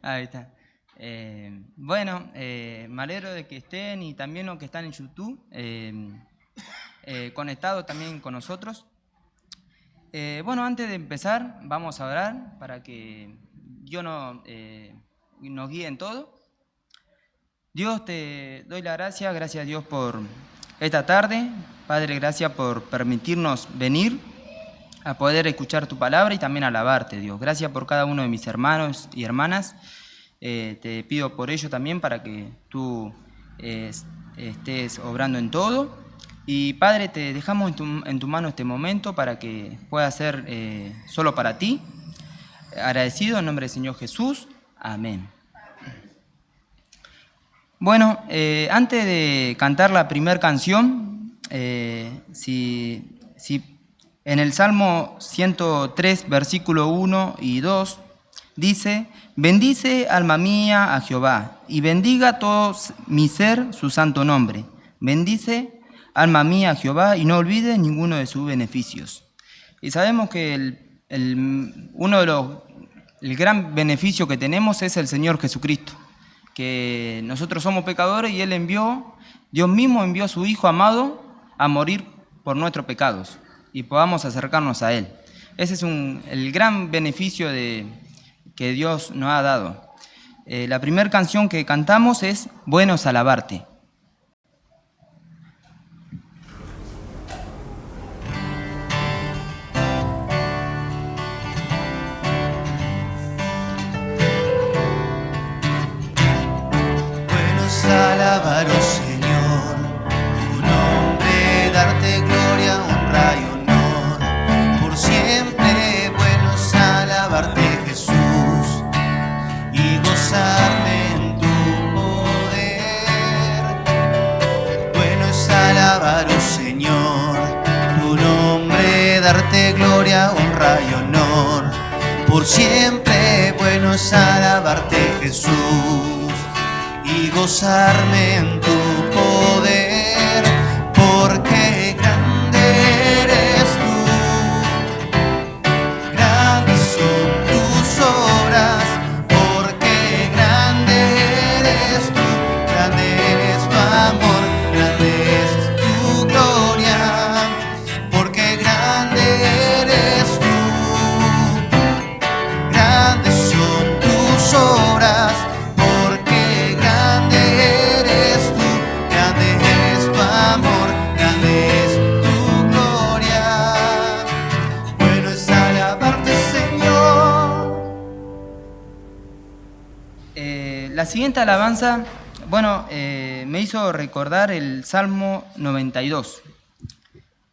Ahí está. Bueno, me alegro de que estén y también los que están en YouTube conectados también con nosotros. Bueno, antes de empezar, vamos a orar para que Dios nos guíe en todo. Dios, te doy la gracias a Dios por esta tarde. Padre, gracias por permitirnos venir a poder escuchar tu palabra y también alabarte, Dios. Gracias por cada uno de mis hermanos y hermanas. Te pido por ello también para que tú estés obrando en todo. Y Padre, te dejamos en tu mano este momento para que pueda ser solo para ti. Agradecido en nombre del Señor Jesús. Amén. Bueno, antes de cantar la primera canción, si en el Salmo 103, versículo 1 y 2, dice: bendice, alma mía, a Jehová, y bendiga todo mi ser su santo nombre. Bendice, alma mía, a Jehová, y no olvides ninguno de sus beneficios. Y sabemos que el gran beneficio que tenemos es el Señor Jesucristo, que nosotros somos pecadores y Dios mismo envió a su Hijo amado a morir por nuestros pecados y podamos acercarnos a Él. Ese es el gran beneficio que Dios nos ha dado. La primera canción que cantamos es Bueno es alabarte. Alabar, oh Señor, tu nombre, darte gloria, honra y honor. Por siempre bueno es alabarte, Jesús, y gozarme en tu poder. Bueno es alabar, oh Señor, tu nombre, darte gloria, honra y honor. Por siempre bueno es alabarte, Jesús, y gozarme en tu poder, porque grande eres tú, grandes son tus obras, porque grande eres tú, grande es tu amor, grande es tu gloria, porque grande eres tú, grandes son tus obras. La siguiente alabanza, me hizo recordar el Salmo 92,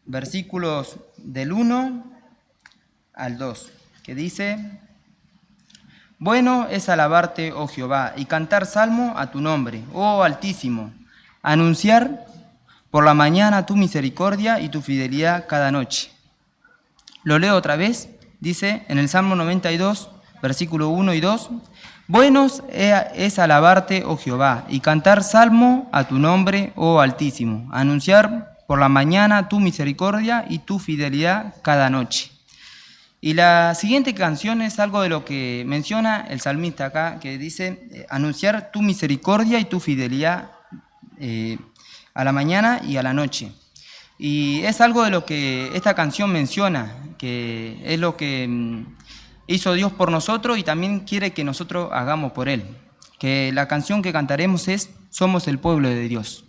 versículos del 1 al 2, que dice: bueno es alabarte, oh Jehová, y cantar salmo a tu nombre, oh Altísimo, anunciar por la mañana tu misericordia y tu fidelidad cada noche. Lo leo otra vez, dice en el Salmo 92, versículo 1 y 2: buenos es alabarte, oh Jehová, y cantar salmo a tu nombre, oh Altísimo, anunciar por la mañana tu misericordia y tu fidelidad cada noche. Y la siguiente canción es algo de lo que menciona el salmista acá, que dice anunciar tu misericordia y tu fidelidad a la mañana y a la noche. Y es algo de lo que esta canción menciona, que es lo que hizo Dios por nosotros y también quiere que nosotros hagamos por Él. Que la canción que cantaremos es Somos el pueblo de Dios.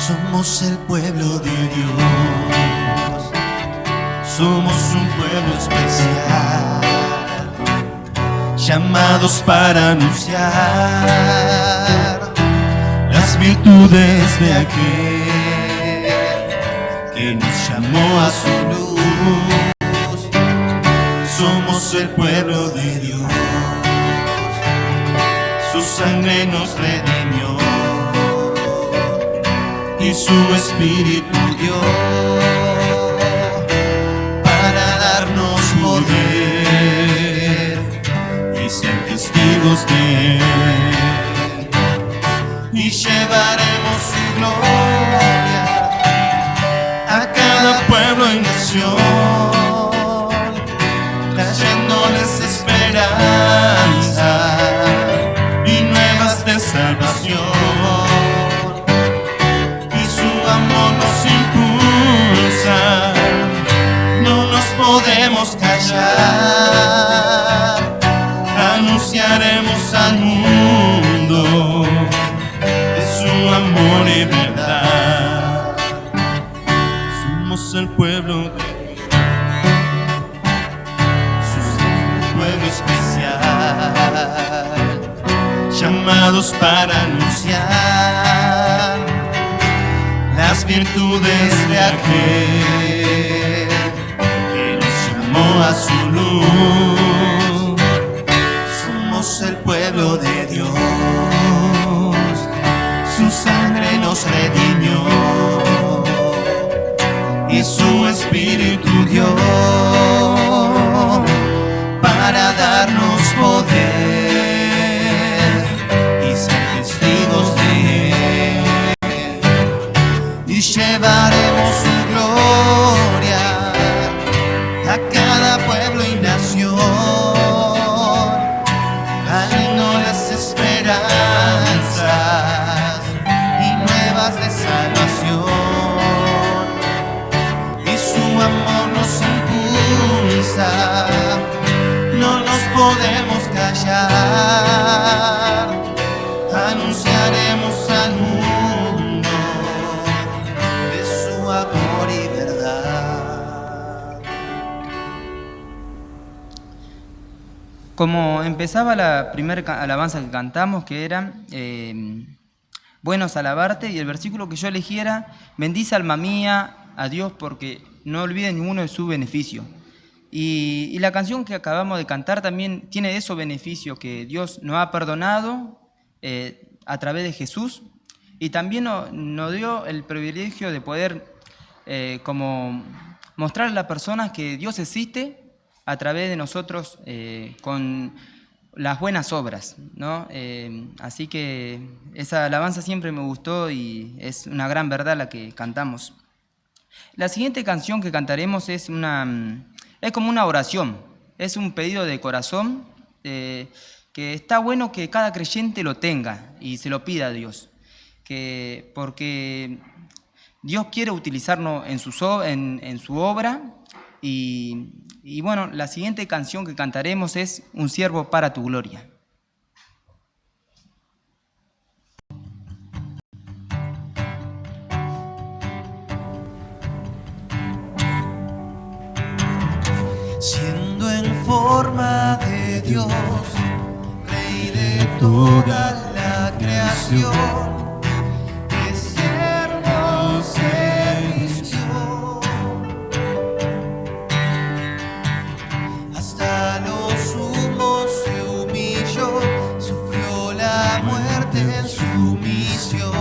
Somos el pueblo de Dios, somos un pueblo especial, llamados para anunciar las virtudes de aquel que nos llamó a su luz. Somos el pueblo de Dios, su sangre nos redimió y su espíritu dio para darnos poder y ser testigos de Él. callar. Anunciaremos al mundo de su amor y verdad. Somos el pueblo de especial, llamados para anunciar las virtudes de aquel que nos llamó a su luz. Somos el pueblo de Dios, su sangre nos redimió y su espíritu dio para darnos poder y ser testigos de Él. Y llevaremos su gloria a cada pueblo y nación, dando las esperanzas y nuevas de salvación. Y su amor nos impulsa, no nos podemos callar, anunciaremos al mundo de su amor y verdad. Como empezaba la primera alabanza que cantamos, que era buenos alabarte, y el versículo que yo elegí era: bendice alma mía a Dios, porque no olvide ninguno de su beneficio. Y la canción que acabamos de cantar también tiene esos beneficios que Dios nos ha perdonado a través de Jesús, y también nos dio el privilegio de poder como mostrar a las personas que Dios existe a través de nosotros con las buenas obras, ¿no? Así que esa alabanza siempre me gustó y es una gran verdad la que cantamos. La siguiente canción que cantaremos es como una oración, es un pedido de corazón que está bueno que cada creyente lo tenga y se lo pida a Dios, porque Dios quiere utilizarnos en su obra. Y bueno, la siguiente canción que cantaremos es Un siervo para tu gloria. Siendo en forma de Dios, Rey de toda la creación, de siervo se vistió, hasta lo sumo se humilló, sufrió la muerte en su misión.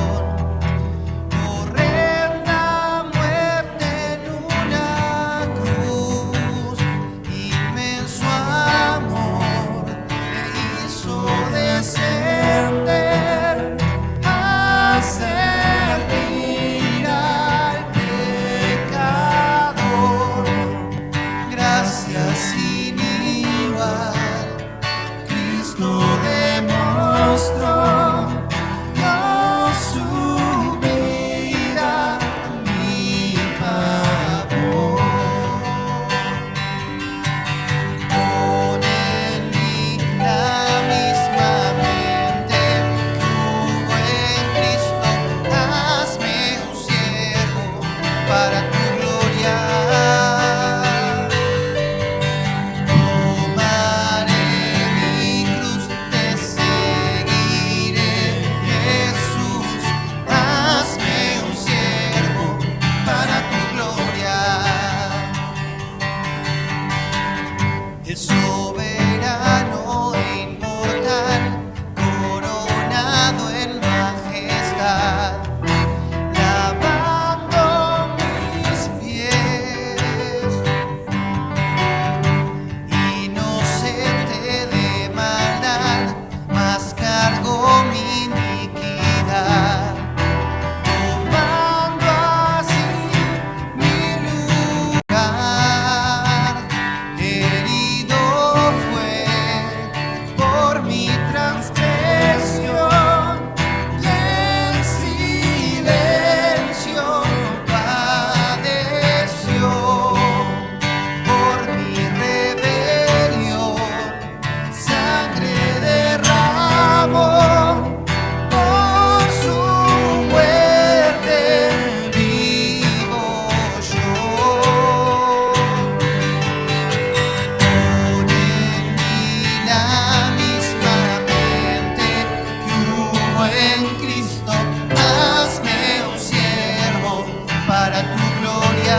en Cristo, hazme un siervo para tu gloria.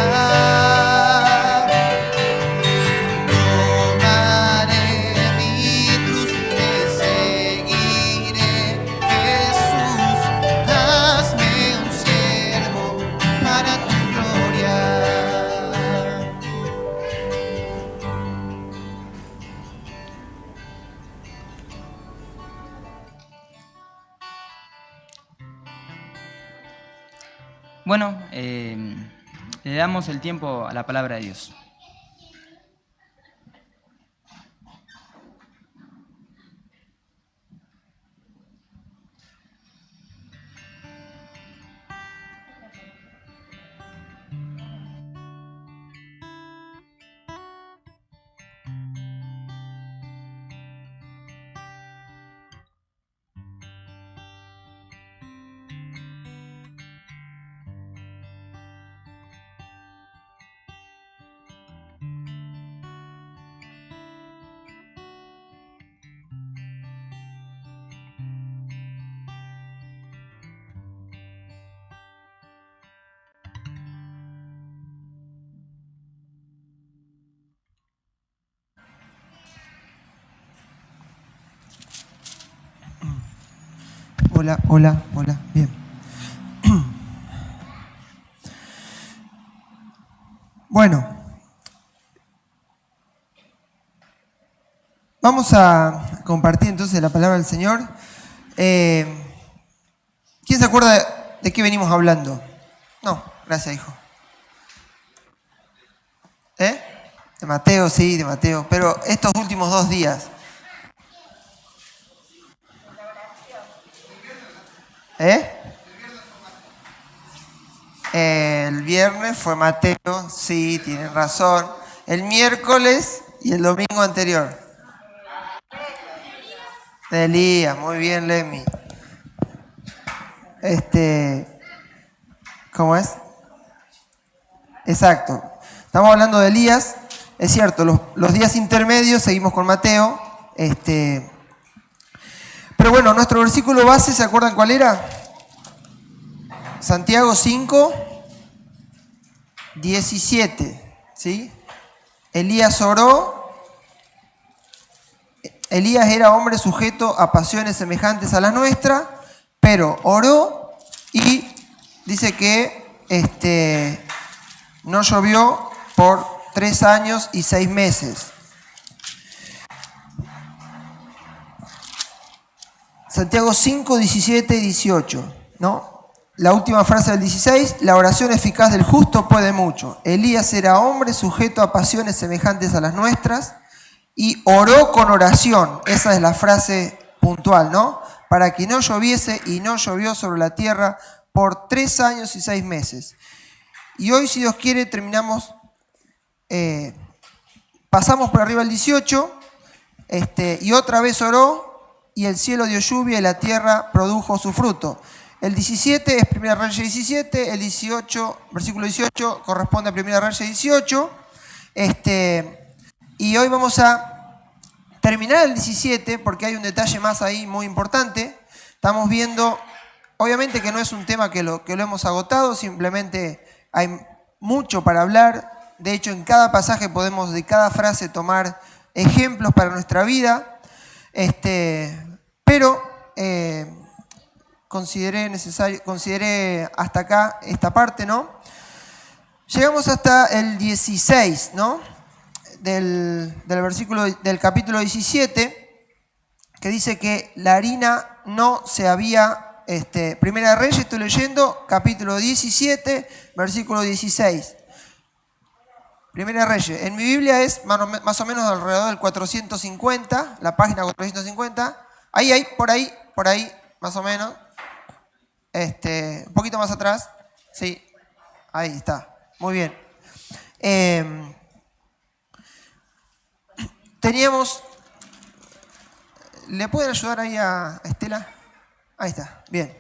Tomaré mi cruz, te seguiré, Jesús, hazme un siervo para tu gloria. Bueno, le damos el tiempo a la palabra de Dios. Hola, hola, hola, bien. Bueno, vamos a compartir entonces la palabra del Señor. ¿Quién se acuerda de qué venimos hablando? No, gracias, hijo. ¿Eh? De Mateo, sí, de Mateo. Pero estos últimos 2 días. El viernes fue Mateo, sí, tienen razón. El miércoles y el domingo anterior. De Elías, muy bien, Lemmy. ¿Cómo es? Exacto. Estamos hablando de Elías. Es cierto, los días intermedios seguimos con Mateo. Pero bueno, nuestro versículo base, ¿se acuerdan cuál era? Santiago 5, 17, ¿sí? Elías oró. Elías era hombre sujeto a pasiones semejantes a las nuestras, pero oró y dice que no llovió por 3 años y 6 meses. Santiago 5, 17 y 18, ¿no? La última frase del 16, la oración eficaz del justo puede mucho. Elías era hombre sujeto a pasiones semejantes a las nuestras y oró con oración. Esa es la frase puntual, ¿no? Para que no lloviese, y no llovió sobre la tierra por 3 años y 6 meses. Y hoy, si Dios quiere, terminamos, pasamos por arriba el 18, y otra vez oró, y el cielo dio lluvia y la tierra produjo su fruto. El 17 es 1 Reyes 17, el 18, versículo 18, corresponde a 1 Reyes 18. Y hoy vamos a terminar el 17 porque hay un detalle más ahí muy importante. Estamos viendo, obviamente que no es un tema que lo hemos agotado, simplemente hay mucho para hablar. De hecho, en cada pasaje podemos de cada frase tomar ejemplos para nuestra vida. Pero consideré hasta acá esta parte, ¿no? Llegamos hasta el 16, ¿no? Del capítulo 17, que dice que la harina no se había, Primera de Reyes, estoy leyendo, capítulo 17, versículo 16. Primera de Reyes, en mi Biblia es más o menos alrededor del 450, la página 450, ahí, por ahí, más o menos, un poquito más atrás, sí, ahí está, muy bien. Teníamos, ¿le pueden ayudar ahí a Estela? Ahí está, bien.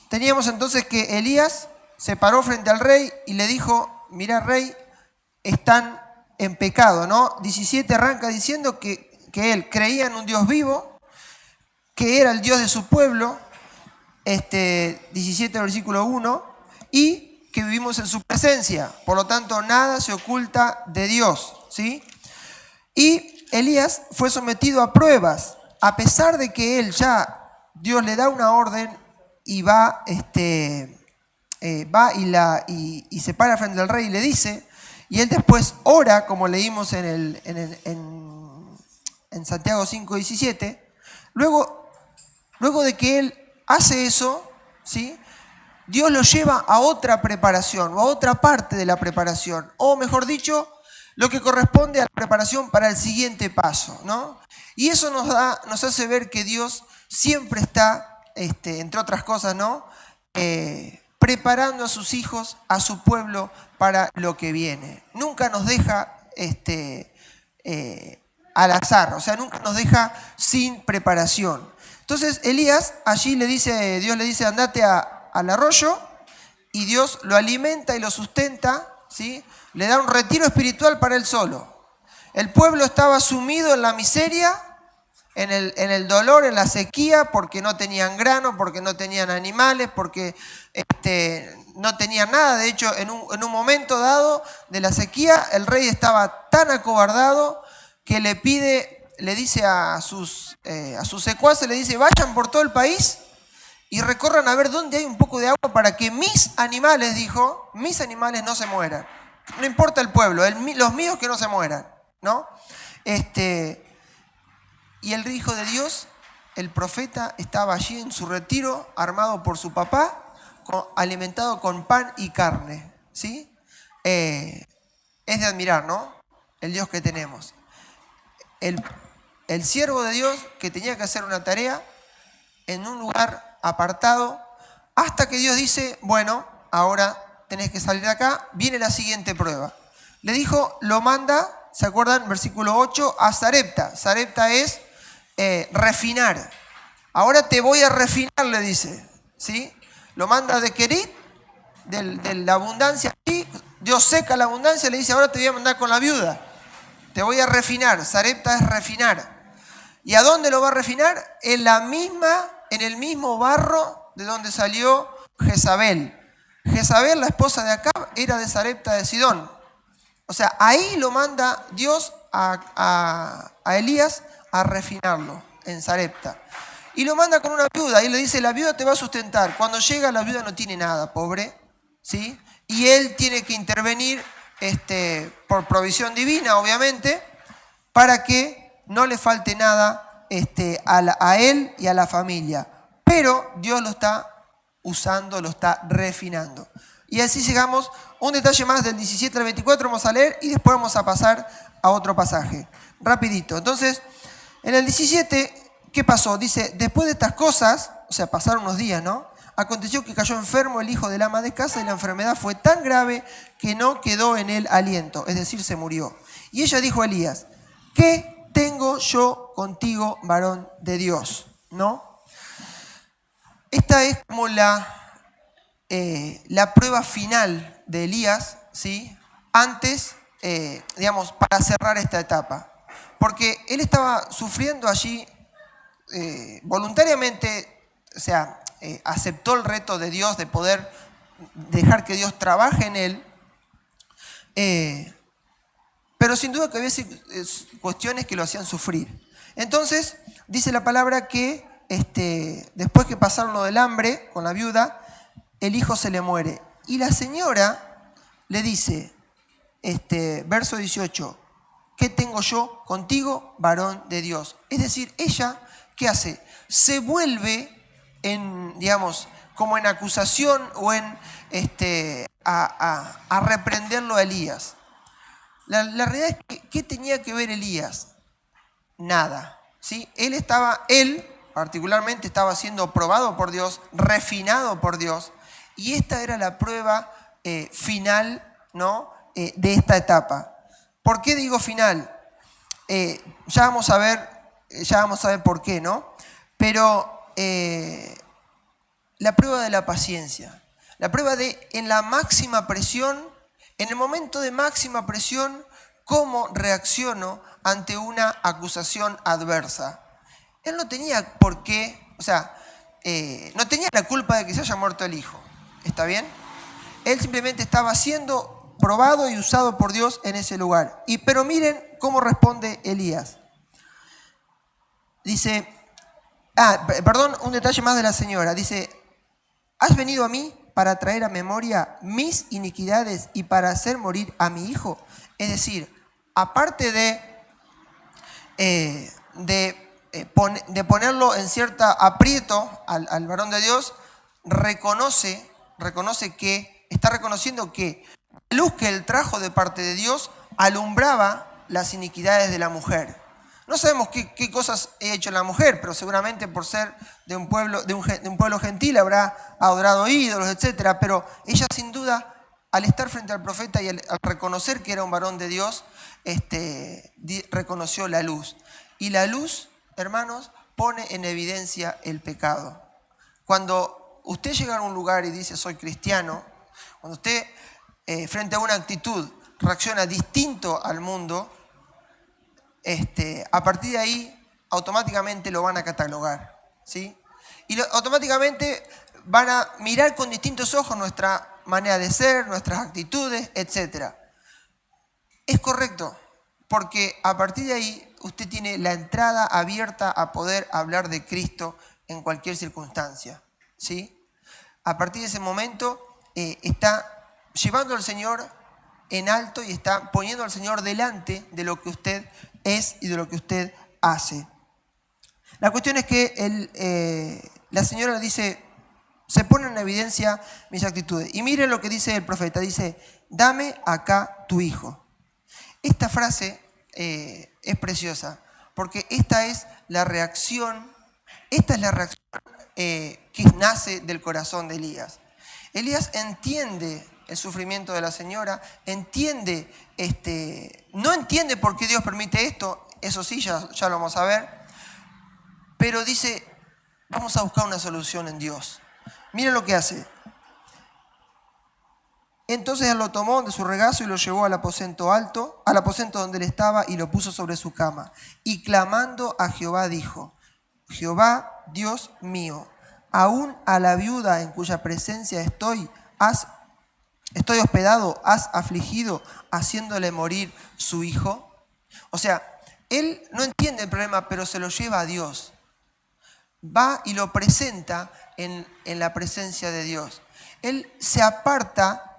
Teníamos entonces que Elías se paró frente al rey y le dijo, mirá rey, están en pecado, ¿no? 17 arranca diciendo que él creía en un Dios vivo, que era el Dios de su pueblo, 17 versículo 1, y que vivimos en su presencia. Por lo tanto, nada se oculta de Dios, ¿sí? Y Elías fue sometido a pruebas, a pesar de que él ya, Dios le da una orden y va y se para frente al rey y le dice, y él después ora, como leímos en Santiago 5:17, luego de que él hace eso, ¿sí? Dios lo lleva a otra preparación, o a otra parte de la preparación, o mejor dicho, lo que corresponde a la preparación para el siguiente paso, ¿no? Y eso nos hace ver que Dios siempre está, entre otras cosas, ¿no? Preparando a sus hijos, a su pueblo, para lo que viene. Nunca nos deja al azar, o sea, nunca nos deja sin preparación. Entonces Elías allí Dios le dice, andate al arroyo, y Dios lo alimenta y lo sustenta, ¿sí? Le da un retiro espiritual para él solo. El pueblo estaba sumido en la miseria, en el dolor, en la sequía, porque no tenían grano, porque no tenían animales, porque no tenían nada. De hecho, en un momento dado de la sequía, el rey estaba tan acobardado que le dice a sus secuaces, le dice, vayan por todo el país y recorran a ver dónde hay un poco de agua para que mis animales, dijo, mis animales no se mueran. No importa el pueblo, los míos que no se mueran, ¿no? Y el hijo de Dios, el profeta, estaba allí en su retiro, armado por su papá, alimentado con pan y carne, ¿sí? Es de admirar, ¿no? El Dios que tenemos. El siervo de Dios que tenía que hacer una tarea en un lugar apartado, hasta que Dios dice, bueno, ahora tenés que salir de acá, viene la siguiente prueba. Le dijo, lo manda, ¿se acuerdan? Versículo 8, a Sarepta. Sarepta es refinar. Ahora te voy a refinar, le dice, ¿sí? Lo manda de Querit, de la abundancia, y Dios seca la abundancia, le dice, ahora te voy a mandar con la viuda. Te voy a refinar. Sarepta es refinar. ¿Y a dónde lo va a refinar? En el mismo barro de donde salió Jezabel. Jezabel, la esposa de Acab, era de Sarepta de Sidón. O sea, ahí lo manda Dios a Elías a refinarlo, en Sarepta. Y lo manda con una viuda, y le dice, la viuda te va a sustentar. Cuando llega, la viuda no tiene nada, pobre, ¿sí? Y él tiene que intervenir por provisión divina, obviamente, para que no le falte nada a él y a la familia. Pero Dios lo está usando, lo está refinando. Y así llegamos, un detalle más del 17 al 24, vamos a leer y después vamos a pasar a otro pasaje. Rapidito. Entonces, en el 17, ¿qué pasó? Dice, después de estas cosas, o sea, pasaron unos días, ¿no? Aconteció que cayó enfermo el hijo del ama de casa y la enfermedad fue tan grave que no quedó en él aliento, es decir, se murió. Y ella dijo a Elías, ¿qué tengo yo contigo, varón de Dios? ¿No? Esta es como la prueba final de Elías, ¿sí? Antes, para cerrar esta etapa. Porque él estaba sufriendo allí voluntariamente, o sea, aceptó el reto de Dios de poder dejar que Dios trabaje en él, pero sin duda que había cuestiones que lo hacían sufrir. Entonces, dice la palabra que después que pasaron lo del hambre con la viuda, el hijo se le muere. Y la señora le dice, verso 18, ¿qué tengo yo contigo, varón de Dios? Es decir, ella, ¿qué hace? Se vuelve como en acusación o a reprenderlo a Elías. La realidad es que, ¿qué tenía que ver Elías? Nada, ¿sí? Él particularmente estaba siendo probado por Dios, refinado por Dios, y esta era la prueba final, ¿no? De esta etapa. ¿Por qué digo final? Ya vamos a ver por qué, ¿no? Pero la prueba de la paciencia, la prueba de en la máxima presión, en el momento de máxima presión, cómo reacciono ante una acusación adversa. él no tenía por qué, o sea, no tenía la culpa de que se haya muerto el hijo. ¿Está bien? Él simplemente estaba siendo probado y usado por Dios en ese lugar. Pero miren cómo responde Elías. Dice, perdón, un detalle más de la señora. Dice, ¿has venido a mí para traer a memoria mis iniquidades y para hacer morir a mi hijo? Es decir, aparte de ponerlo en cierto aprieto al varón de Dios, está reconociendo que la luz que él trajo de parte de Dios alumbraba las iniquidades de la mujer. No sabemos qué cosas ha hecho la mujer, pero seguramente por ser de un pueblo gentil habrá adorado ídolos, etc. Pero ella sin duda, al estar frente al profeta y al reconocer que era un varón de Dios, reconoció la luz. Y la luz, hermanos, pone en evidencia el pecado. Cuando usted llega a un lugar y dice soy cristiano, cuando usted frente a una actitud reacciona distinto al mundo, a partir de ahí automáticamente lo van a catalogar, ¿sí? Y automáticamente van a mirar con distintos ojos nuestra manera de ser, nuestras actitudes, etc. Es correcto, porque a partir de ahí usted tiene la entrada abierta a poder hablar de Cristo en cualquier circunstancia, ¿sí? A partir de ese momento está llevando al Señor en alto y está poniendo al Señor delante de lo que usted es y de lo que usted hace. La cuestión es que la señora le dice, se ponen en evidencia mis actitudes. Y miren lo que dice el profeta, dice, dame acá tu hijo. Esta frase es preciosa, porque esta es la reacción que nace del corazón de Elías. Elías entiende el sufrimiento de la señora, no entiende por qué Dios permite esto, eso sí, ya lo vamos a ver, pero dice, vamos a buscar una solución en Dios. Miren lo que hace. Entonces él lo tomó de su regazo y lo llevó al aposento alto, al aposento donde él estaba, y lo puso sobre su cama. Y clamando a Jehová dijo, Jehová, Dios mío, aún a la viuda en cuya presencia estoy hospedado, has afligido, haciéndole morir su hijo. O sea, él no entiende el problema, pero se lo lleva a Dios. Va y lo presenta en la presencia de Dios. Él se aparta,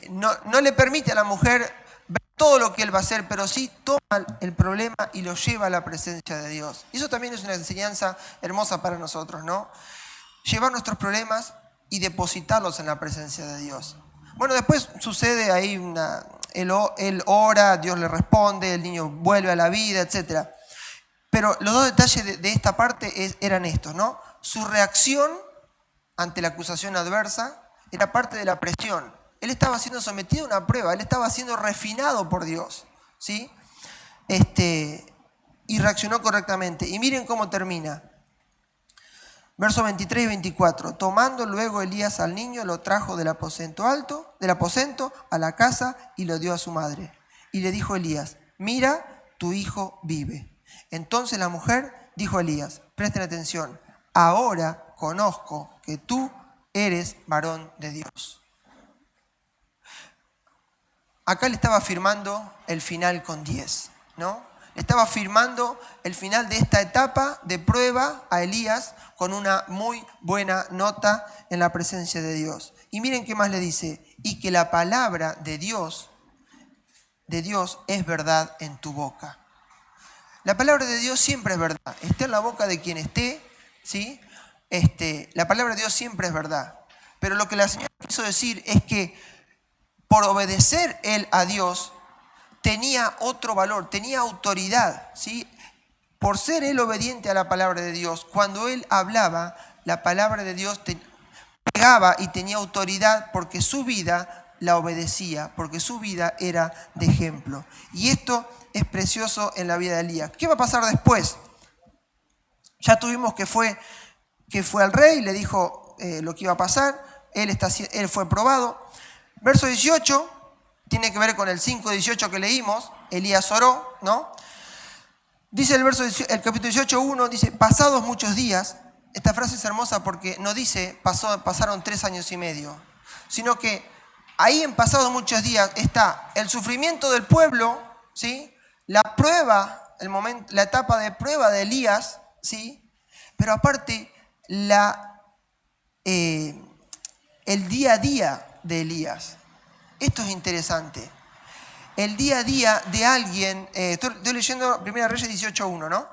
no le permite a la mujer ver todo lo que él va a hacer, pero sí toma el problema y lo lleva a la presencia de Dios. Y eso también es una enseñanza hermosa para nosotros, ¿no? Llevar nuestros problemas y depositarlos en la presencia de Dios. Bueno, después sucede ahí él ora, Dios le responde, el niño vuelve a la vida, etc. Pero los dos detalles de esta parte eran estos, ¿no? Su reacción ante la acusación adversa era parte de la presión. Él estaba siendo sometido a una prueba, él estaba siendo refinado por Dios, ¿sí? Y reaccionó correctamente. Y miren cómo termina. Versos 23 y 24. Tomando luego Elías al niño, lo trajo del aposento a la casa y lo dio a su madre. Y le dijo Elías, mira, tu hijo vive. Entonces la mujer dijo a Elías, presten atención, ahora conozco que tú eres varón de Dios. Acá le estaba firmando el final con 10, ¿no? Le estaba firmando el final de esta etapa de prueba a Elías con una muy buena nota en la presencia de Dios. Y miren qué más le dice, y que la palabra de Dios es verdad en tu boca. La palabra de Dios siempre es verdad, esté en la boca de quien esté, ¿sí? La palabra de Dios siempre es verdad. Pero lo que la señora quiso decir es que por obedecer él a Dios, tenía otro valor, tenía autoridad, ¿sí? Por ser él obediente a la palabra de Dios, cuando él hablaba, la palabra de Dios pegaba y tenía autoridad porque su vida la obedecía, porque su vida era de ejemplo. Y esto es precioso en la vida de Elías. ¿Qué va a pasar después? Ya tuvimos que fue al rey, le dijo lo que iba a pasar, él fue probado. Verso 18 tiene que ver con el 5:18 que leímos, Elías oró, ¿no? Dice el capítulo 18:1, dice, pasados muchos días. Esta frase es hermosa porque no dice pasaron 3 años y medio, sino que ahí en pasados muchos días está el sufrimiento del pueblo, ¿sí? La prueba, la etapa de prueba de Elías, ¿sí? Pero aparte el día a día de Elías. Esto es interesante. El día a día de alguien, estoy leyendo 1 Reyes 18:1, ¿no?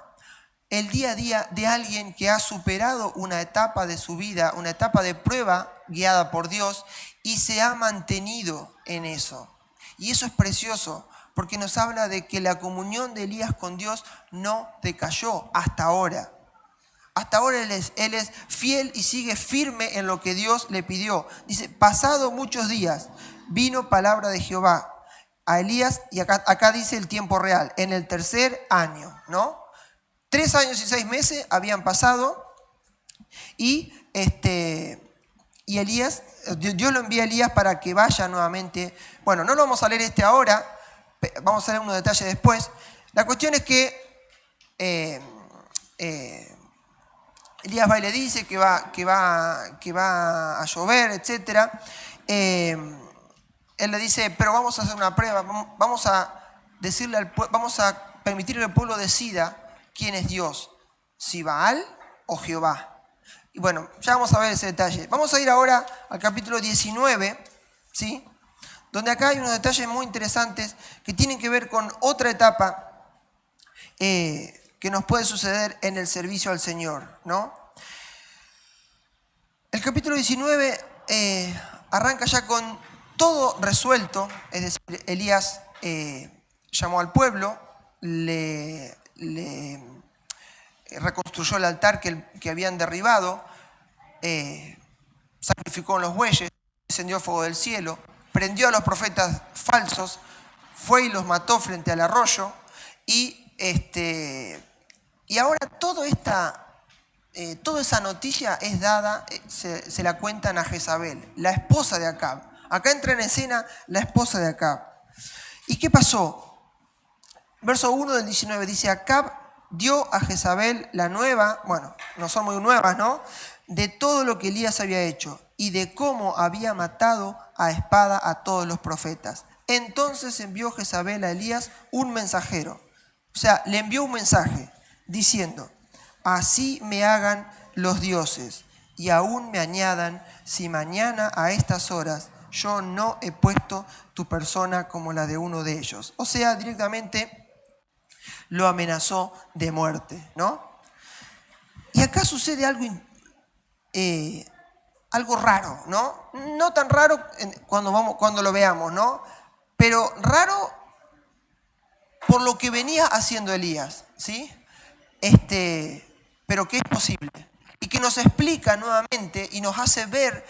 El día a día de alguien que ha superado una etapa de su vida, una etapa de prueba guiada por Dios y se ha mantenido en eso. Y eso es precioso porque nos habla de que la comunión de Elías con Dios no decayó hasta ahora. Hasta ahora él es fiel y sigue firme en lo que Dios le pidió. Dice, pasado muchos días vino palabra de Jehová a Elías, y acá dice el tiempo real, en el 3er año, ¿no? 3 años y 6 meses habían pasado y Elías, Dios lo envía a Elías para que vaya nuevamente. Bueno, no lo vamos a leer ahora, vamos a leer unos detalles después. La cuestión es que Elías va y le dice que va a llover, etc. Él le dice, pero vamos a hacer una prueba, vamos a permitir que el pueblo decida quién es Dios, si Baal o Jehová. Y bueno, ya vamos a ver ese detalle. Vamos a ir ahora al capítulo 19, ¿sí? Donde acá hay unos detalles muy interesantes que tienen que ver con otra etapa que nos puede suceder en el servicio al Señor, ¿no? El capítulo 19 arranca ya con todo resuelto, es decir, Elías llamó al pueblo, le reconstruyó el altar que habían derribado, sacrificó los bueyes, descendió fuego del cielo, prendió a los profetas falsos, fue y los mató frente al arroyo, y ahora toda esa noticia es dada, se la cuentan a Jezabel, la esposa de Acab. Acá entra en escena la esposa de Acab. ¿Y qué pasó? Verso 1 del 19 dice, Acab dio a Jezabel la nueva, bueno, no son muy nuevas, ¿no? De todo lo que Elías había hecho y de cómo había matado a espada a todos los profetas. Entonces envió Jezabel a Elías un mensajero. O sea, le envió un mensaje diciendo, así me hagan los dioses y aún me añadan si mañana a estas horas yo no he puesto tu persona como la de uno de ellos. O sea, directamente lo amenazó de muerte, ¿no? Y acá sucede algo raro, ¿no? No tan raro cuando lo veamos, ¿no? Pero raro por lo que venía haciendo Elías, ¿sí? Pero que es posible. Y que nos explica nuevamente y nos hace ver,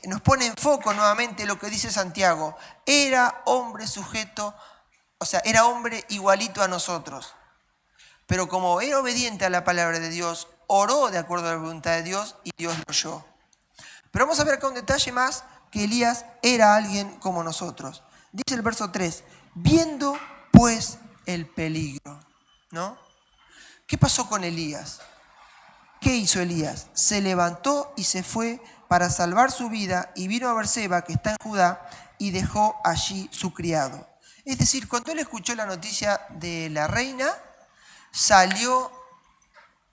nos pone en foco nuevamente lo que dice Santiago. Era hombre sujeto, o sea, era hombre igualito a nosotros. Pero como era obediente a la palabra de Dios, oró de acuerdo a la voluntad de Dios y Dios lo oyó. Pero vamos a ver acá un detalle más, que Elías era alguien como nosotros. Dice el verso 3, viendo pues el peligro, ¿no? ¿Qué pasó con Elías? ¿Qué hizo Elías? Se levantó y se fue para salvar su vida y vino a Berseba, que está en Judá, y dejó allí su criado. Es decir, cuando él escuchó la noticia de la reina, salió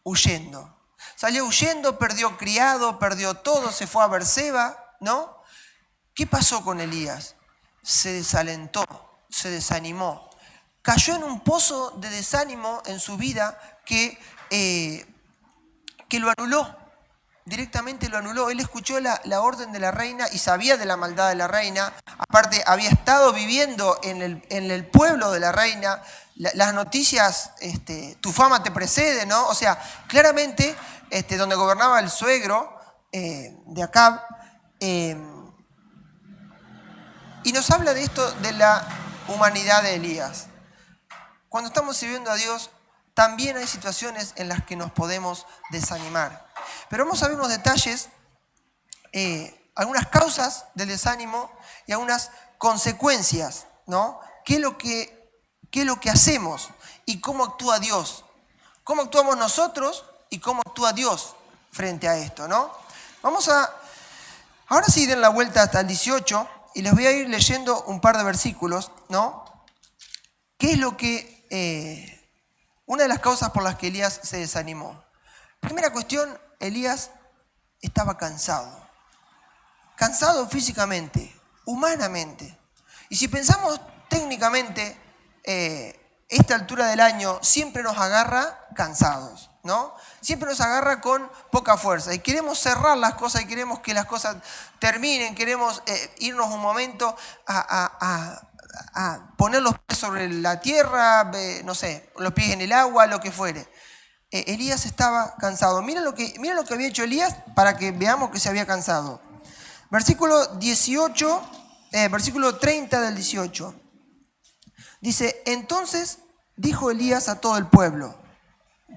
huyendo. Salió huyendo, perdió criado, perdió todo, se fue a Berseba, ¿no? ¿Qué pasó con Elías? Se desalentó, se desanimó. Cayó en un pozo de desánimo en su vida que lo anuló. Directamente lo anuló. Él escuchó la orden de la reina y sabía de la maldad de la reina. Aparte, había estado viviendo en el pueblo de la reina. Las noticias, tu fama te precede, ¿no? O sea, claramente, donde gobernaba el suegro de Acab. Y nos habla de esto, de la humanidad de Elías. Cuando estamos sirviendo a Dios, también hay situaciones en las que nos podemos desanimar. Pero vamos a ver unos detalles, algunas causas del desánimo y algunas consecuencias, ¿no? ¿Qué qué es lo que hacemos y cómo actúa Dios. Cómo actuamos nosotros y cómo actúa Dios frente a esto, ¿no? Ahora sí den la vuelta hasta el 18 y les voy a ir leyendo un par de versículos, ¿no? ¿Qué es lo que, una de las causas por las que Elías se desanimó? Primera cuestión, Elías estaba cansado. Cansado físicamente, humanamente. Y si pensamos técnicamente, esta altura del año siempre nos agarra cansados, ¿no? Siempre nos agarra con poca fuerza y queremos cerrar las cosas y queremos que las cosas terminen, queremos irnos un momento a poner los pies sobre la tierra, no sé, los pies en el agua, lo que fuere. Elías estaba cansado. Miren lo que había hecho Elías para que veamos que se había cansado. Versículo 18, versículo 30 del 18. Dice, entonces dijo Elías a todo el pueblo.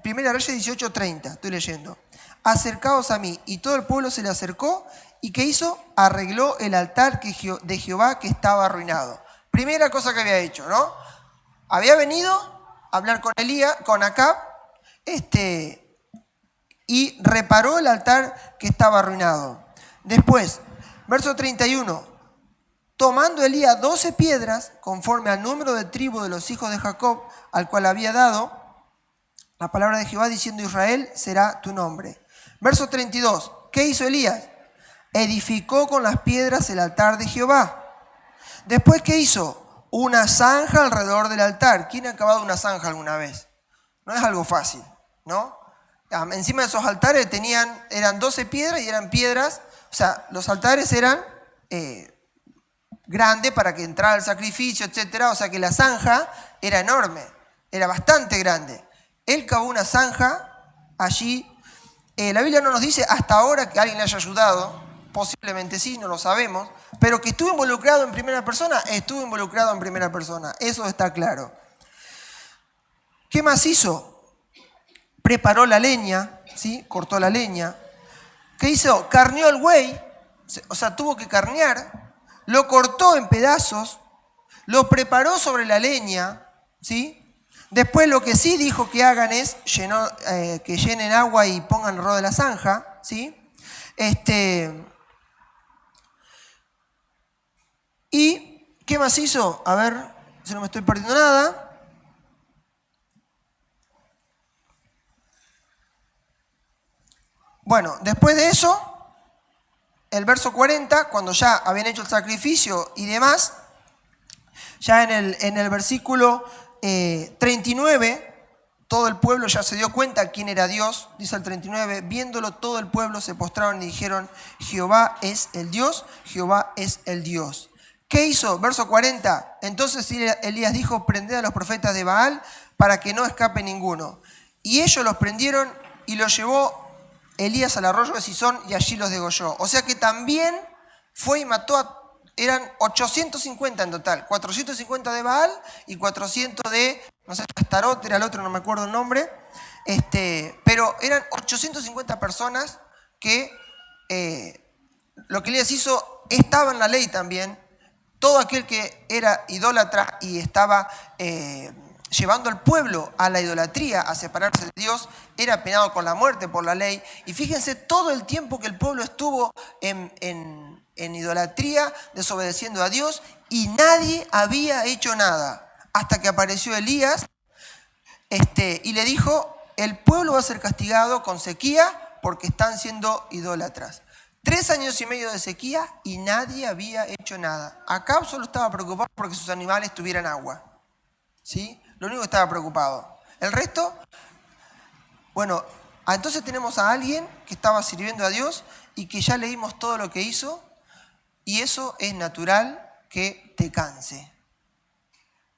Primera Reyes 18:30, estoy leyendo. Acercaos a mí. Y todo el pueblo se le acercó. ¿Y qué hizo? Arregló el altar de Jehová que estaba arruinado. Primera cosa que había hecho, ¿no? Había venido a hablar con Elías, con Acab, y reparó el altar que estaba arruinado. Después, verso 31. Tomando Elías 12 piedras, conforme al número de tribu de los hijos de Jacob, al cual había dado la palabra de Jehová, diciendo, Israel será tu nombre. Verso 32. ¿Qué hizo Elías? Edificó con las piedras el altar de Jehová. Después, ¿qué hizo? Una zanja alrededor del altar. ¿Quién ha acabado una zanja alguna vez? No es algo fácil, ¿no? Encima de esos altares eran 12 piedras y eran piedras, o sea, los altares eran grandes para que entrara el sacrificio, etc. O sea que la zanja era enorme, era bastante grande. Él cavó una zanja allí. La Biblia no nos dice hasta ahora que alguien le haya ayudado, posiblemente sí, no lo sabemos, pero que estuvo involucrado en primera persona, eso está claro. ¿Qué más hizo? Preparó la leña, ¿sí? Cortó la leña. ¿Qué hizo? Carneó el buey, o sea, tuvo que carnear, lo cortó en pedazos, lo preparó sobre la leña, ¿sí? Después lo que sí dijo que hagan es que llenen agua y pongan alrededor de la zanja, ¿sí? ¿Y qué más hizo? A ver si no me estoy perdiendo nada. Bueno, después de eso, el verso 40, cuando ya habían hecho el sacrificio y demás, ya en el versículo 39, todo el pueblo ya se dio cuenta quién era Dios, dice el 39, viéndolo todo el pueblo se postraron y dijeron, Jehová es el Dios, Jehová es el Dios. ¿Qué hizo? Verso 40, entonces Elías dijo, prended a los profetas de Baal para que no escape ninguno. Y ellos los prendieron y los llevó Elías al arroyo de Sison y allí los degolló. O sea que también fue y mató eran 850 en total, 450 de Baal y 400 de, no sé, Astarot era el otro, no me acuerdo el nombre, pero eran 850 personas que lo que Elías hizo estaba en la ley también. Todo aquel que era idólatra y estaba llevando al pueblo a la idolatría, a separarse de Dios, era penado con la muerte por la ley. Y fíjense todo el tiempo que el pueblo estuvo en idolatría, desobedeciendo a Dios, y nadie había hecho nada. Hasta que apareció Elías y le dijo, el pueblo va a ser castigado con sequía porque están siendo idólatras. 3 años y medio de sequía y nadie había hecho nada. Acab solo estaba preocupado porque sus animales tuvieran agua, ¿sí? Lo único que estaba preocupado. El resto, bueno, entonces tenemos a alguien que estaba sirviendo a Dios y que ya leímos todo lo que hizo, y eso es natural que te canse.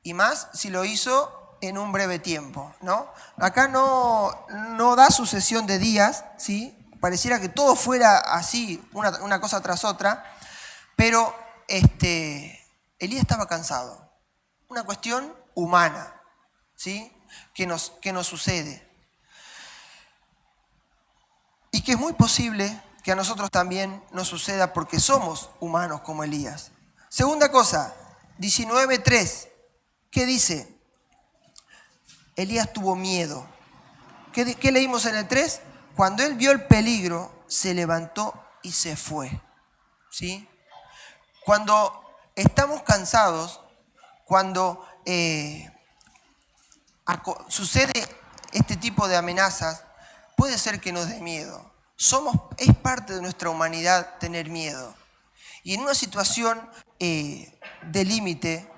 Y más si lo hizo en un breve tiempo, ¿no? Acá no da sucesión de días, ¿sí? Pareciera que todo fuera así, una cosa tras otra, pero Elías estaba cansado. Una cuestión humana, ¿sí? que nos sucede. Y que es muy posible que a nosotros también nos suceda porque somos humanos como Elías. Segunda cosa, 19:3, ¿qué dice? Elías tuvo miedo. ¿Qué leímos en el 3? Cuando él vio el peligro, se levantó y se fue. ¿Sí? Cuando estamos cansados, cuando sucede este tipo de amenazas, puede ser que nos dé miedo. Es parte de nuestra humanidad tener miedo. Y en una situación de límite,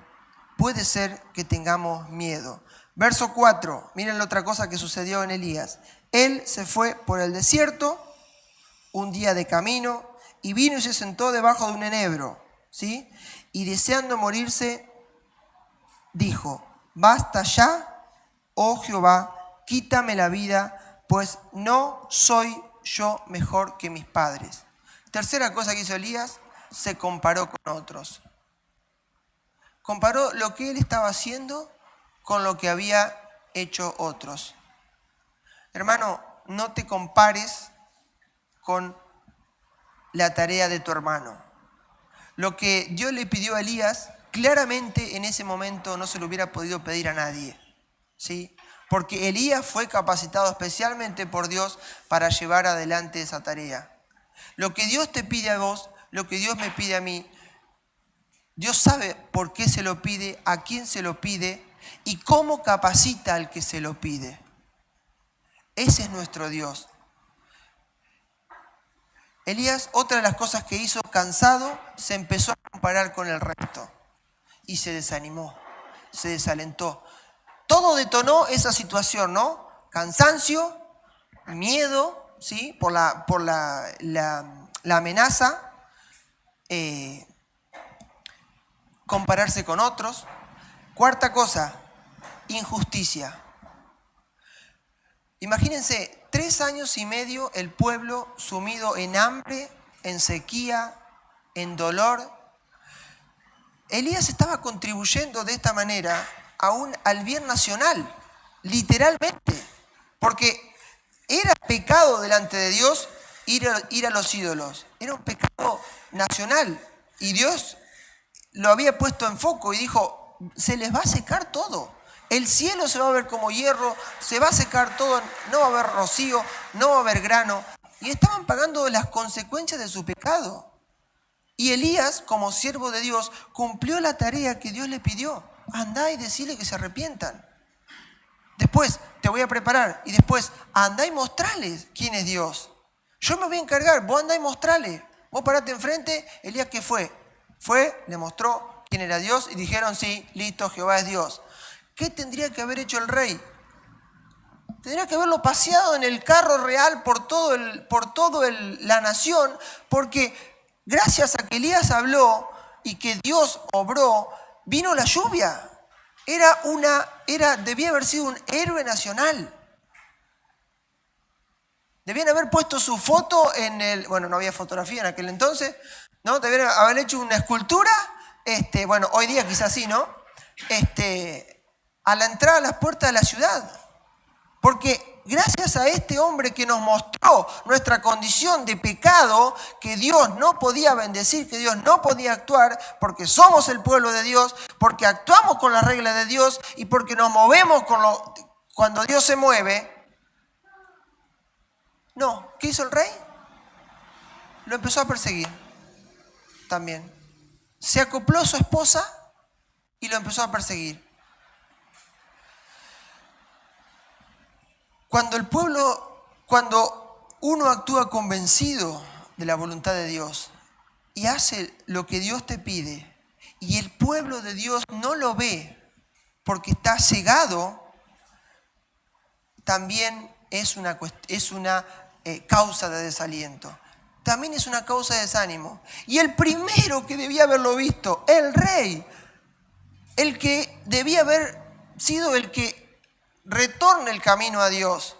puede ser que tengamos miedo. Verso 4, miren la otra cosa que sucedió en Elías. Él se fue por el desierto, un día de camino, y vino y se sentó debajo de un enebro, ¿sí? Y deseando morirse, dijo: basta ya, oh Jehová, quítame la vida, pues no soy yo mejor que mis padres. Tercera cosa que hizo Elías, se comparó con otros. Comparó lo que él estaba haciendo con lo que había hecho otros. Hermano, no te compares con la tarea de tu hermano. Lo que Dios le pidió a Elías, claramente en ese momento no se lo hubiera podido pedir a nadie, ¿sí? Porque Elías fue capacitado especialmente por Dios para llevar adelante esa tarea. Lo que Dios te pide a vos, lo que Dios me pide a mí, Dios sabe por qué se lo pide, a quién se lo pide y cómo capacita al que se lo pide. Ese es nuestro Dios. Elías, otra de las cosas que hizo, cansado, se empezó a comparar con el resto y se desanimó, se desalentó. Todo detonó esa situación, ¿no? Cansancio, miedo, ¿sí? Por la amenaza, compararse con otros. Cuarta cosa, injusticia. Imagínense, 3 años y medio el pueblo sumido en hambre, en sequía, en dolor. Elías estaba contribuyendo de esta manera al bien nacional, literalmente, porque era pecado delante de Dios ir a los ídolos, era un pecado nacional y Dios lo había puesto en foco y dijo: se les va a secar todo. El cielo se va a ver como hierro, se va a secar todo, no va a haber rocío, no va a haber grano. Y estaban pagando las consecuencias de su pecado. Y Elías, como siervo de Dios, cumplió la tarea que Dios le pidió. Andá y decile que se arrepientan. Después te voy a preparar y después andá y mostrales quién es Dios. Yo me voy a encargar, vos andá y mostrale. Vos parate enfrente. Elías, ¿qué fue? Fue, le mostró quién era Dios y dijeron: sí, listo, Jehová es Dios. ¿Qué tendría que haber hecho el rey? Tendría que haberlo paseado en el carro real por toda la nación, porque gracias a que Elías habló y que Dios obró, vino la lluvia. Debía haber sido un héroe nacional. Debían haber puesto su foto bueno, no había fotografía en aquel entonces, ¿no? Debían haber hecho una escultura, bueno, hoy día quizás sí, ¿no? A la entrada a las puertas de la ciudad. Porque gracias a este hombre que nos mostró nuestra condición de pecado, que Dios no podía bendecir, que Dios no podía actuar, porque somos el pueblo de Dios, porque actuamos con las reglas de Dios y porque nos movemos cuando Dios se mueve. No, ¿qué hizo el rey? Lo empezó a perseguir también. Se acopló a su esposa y lo empezó a perseguir. Cuando uno actúa convencido de la voluntad de Dios y hace lo que Dios te pide y el pueblo de Dios no lo ve porque está cegado, también es una causa de desaliento. También es una causa de desánimo. Y el primero que debía haberlo visto, el rey, el que debía haber sido el que retorne el camino a Dios,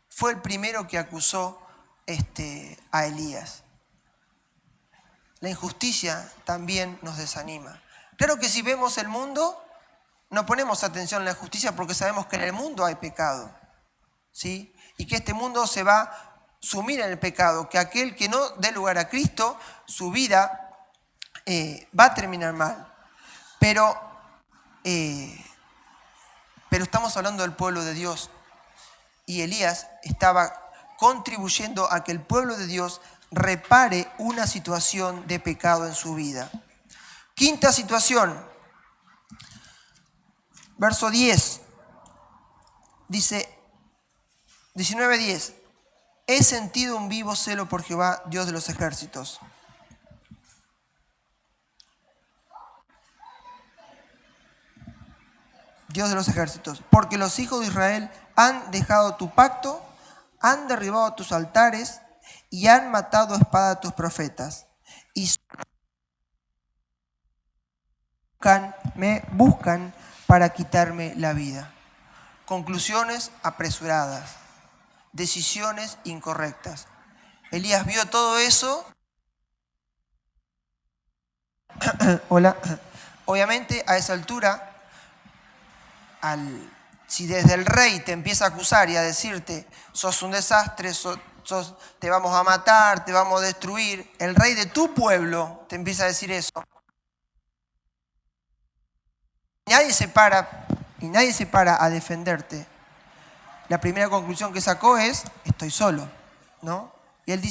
fue el primero que acusó a Elías. La injusticia también nos desanima. Claro que si vemos el mundo, no ponemos atención en la injusticia porque sabemos que en el mundo hay pecado, ¿sí? Y que este mundo se va a sumir en el pecado, que aquel que no dé lugar a Cristo, su vida va a terminar mal. Pero pero estamos hablando del pueblo de Dios. Y Elías estaba contribuyendo a que el pueblo de Dios repare una situación de pecado en su vida. Quinta situación, verso 10, dice 19:10. He sentido un vivo celo por Jehová, Dios de los ejércitos. Dios de los ejércitos, porque los hijos de Israel han dejado tu pacto, han derribado tus altares y han matado a espada a tus profetas. Y me buscan para quitarme la vida. Conclusiones apresuradas, decisiones incorrectas. Elías vio todo eso. Hola. Obviamente a esa altura, si desde el rey te empieza a acusar y a decirte, sos un desastre, te vamos a matar, te vamos a destruir, el rey de tu pueblo te empieza a decir eso. Y nadie se para a defenderte. La primera conclusión que sacó es, estoy solo, ¿no? Y él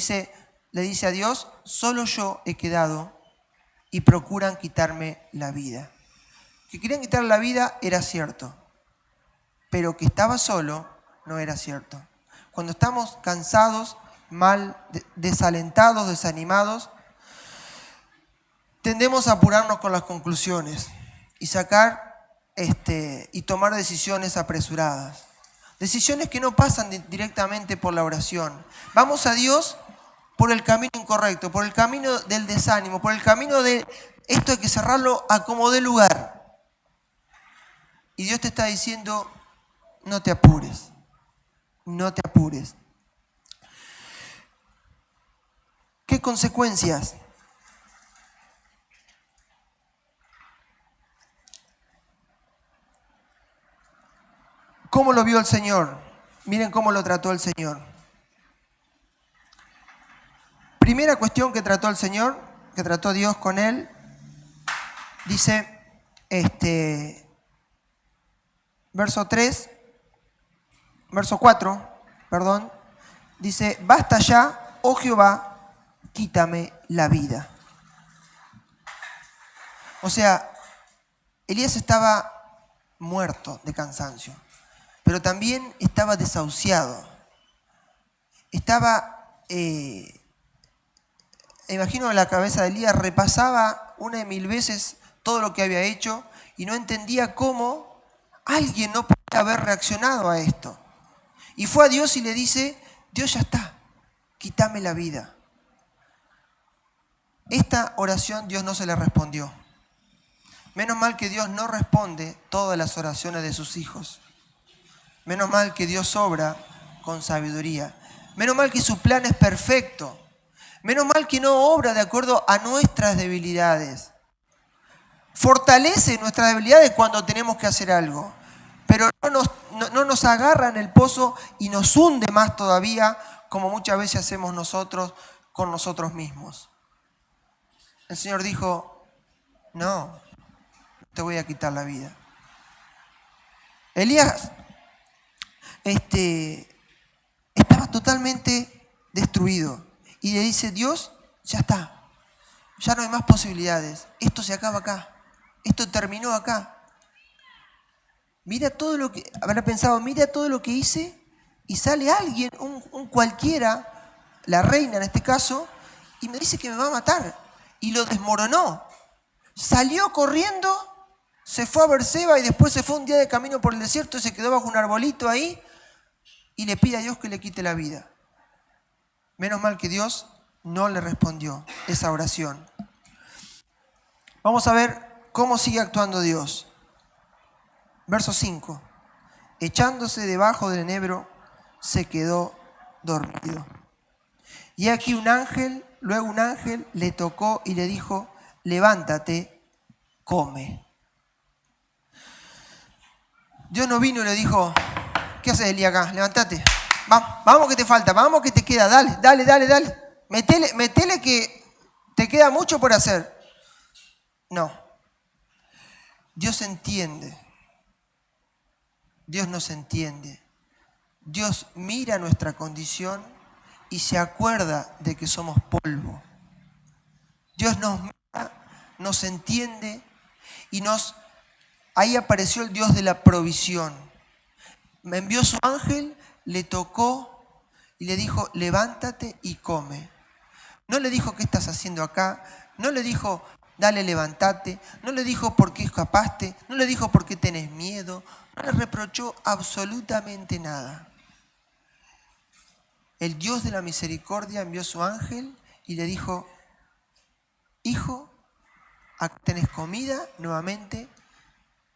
le dice a Dios, solo yo he quedado y procuran quitarme la vida. Que querían quitarle la vida era cierto, pero que estaba solo no era cierto. Cuando estamos cansados, mal, desalentados, desanimados, tendemos a apurarnos con las conclusiones y y tomar decisiones apresuradas. Decisiones que no pasan directamente por la oración. Vamos a Dios por el camino incorrecto, por el camino del desánimo, por el camino de esto hay que cerrarlo a como dé lugar. Y Dios te está diciendo, no te apures, no te apures. ¿Qué consecuencias? ¿Cómo lo vio el Señor? Miren cómo lo trató el Señor. Primera cuestión que trató el Señor, que trató Dios con él, dice, verso 4, dice, basta ya, oh Jehová, quítame la vida. O sea, Elías estaba muerto de cansancio, pero también estaba desahuciado. Imagino en la cabeza de Elías, repasaba 1.000 veces todo lo que había hecho y no entendía cómo alguien no podía haber reaccionado a esto. Y fue a Dios y le dice, Dios, ya está, quítame la vida. Esta oración Dios no se le respondió. Menos mal que Dios no responde todas las oraciones de sus hijos. Menos mal que Dios obra con sabiduría. Menos mal que su plan es perfecto. Menos mal que no obra de acuerdo a nuestras debilidades. Fortalece nuestras debilidades cuando tenemos que hacer algo. Pero no nos agarra en el pozo y nos hunde más todavía, como muchas veces hacemos nosotros con nosotros mismos. El Señor dijo, no, te voy a quitar la vida. Elías estaba totalmente destruido. Y le dice, Dios, ya está. Ya no hay más posibilidades. Esto se acaba acá. Esto terminó acá. Mira todo lo que, habrá pensado, mira todo lo que hice y sale alguien, un cualquiera, la reina en este caso, y me dice que me va a matar. Y lo desmoronó. Salió corriendo, se fue a Berseba y después se fue un día de camino por el desierto y se quedó bajo un arbolito ahí y le pide a Dios que le quite la vida. Menos mal que Dios no le respondió esa oración. Vamos a ver cómo sigue actuando Dios. Verso 5. Echándose debajo del enebro, se quedó dormido. Y aquí luego un ángel le tocó y le dijo, levántate, come. Dios no vino y le dijo, ¿qué haces, Elías, acá? Levántate. Vamos que te falta, vamos que te queda, dale. Metele que te queda mucho por hacer. No. Dios entiende Dios nos entiende. Dios mira nuestra condición y se acuerda de que somos polvo. Dios nos mira, nos entiende y ahí apareció el Dios de la provisión. Me envió su ángel, le tocó y le dijo, levántate y come. No le dijo, ¿qué estás haciendo acá? No le dijo, dale, levántate. No le dijo, ¿por qué escapaste? No le dijo, ¿por qué tenés miedo? No le reprochó absolutamente nada. El Dios de la misericordia envió su ángel y le dijo, hijo, acá tenés comida nuevamente,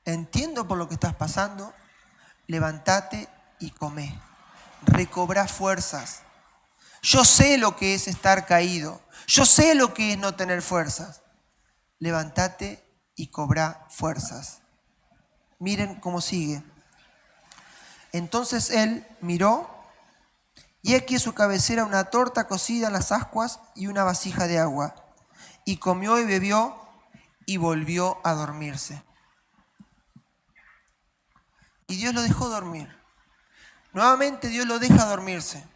entiendo por lo que estás pasando, levántate y comé. Recobrá fuerzas. Yo sé lo que es estar caído. Yo sé lo que es no tener fuerzas. Levántate y cobrá fuerzas. Miren cómo sigue. Entonces él miró, y aquí a su cabecera una torta cocida en las ascuas y una vasija de agua. Y comió y bebió y volvió a dormirse. Y Dios lo dejó dormir. Nuevamente Dios lo deja dormirse,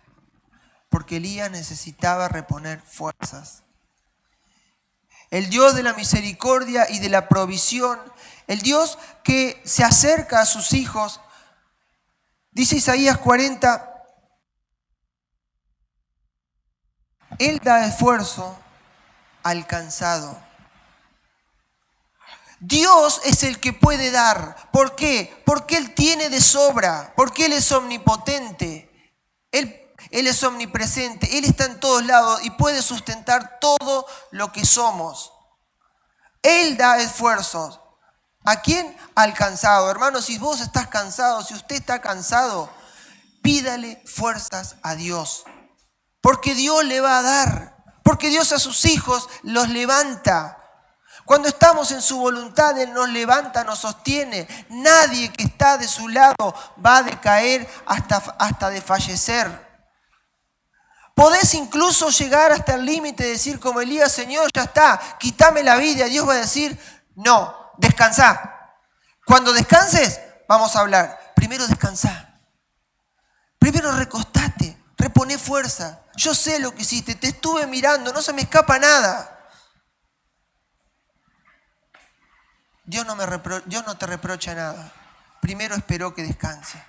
porque Elías necesitaba reponer fuerzas. El Dios de la misericordia y de la provisión, el Dios que se acerca a sus hijos, dice Isaías 40, Él da esfuerzo al cansado. Dios es el que puede dar. ¿Por qué? Porque Él tiene de sobra, porque Él es omnipotente, Él es omnipresente, Él está en todos lados y puede sustentar todo lo que somos. Él da esfuerzos. ¿A quién? Al cansado. Hermanos, si vos estás cansado, si usted está cansado, pídale fuerzas a Dios. Porque Dios le va a dar. Porque Dios a sus hijos los levanta. Cuando estamos en su voluntad, Él nos levanta, nos sostiene. Nadie que está de su lado va a decaer hasta desfallecer. Podés incluso llegar hasta el límite de decir como Elías, Señor, ya está, quítame la vida. Dios va a decir, no, descansá. Cuando descanses, vamos a hablar. Primero descansá. Primero recostate, reponé fuerza. Yo sé lo que hiciste, te estuve mirando, no se me escapa nada. Dios no te reprocha nada. Primero esperó que descanse,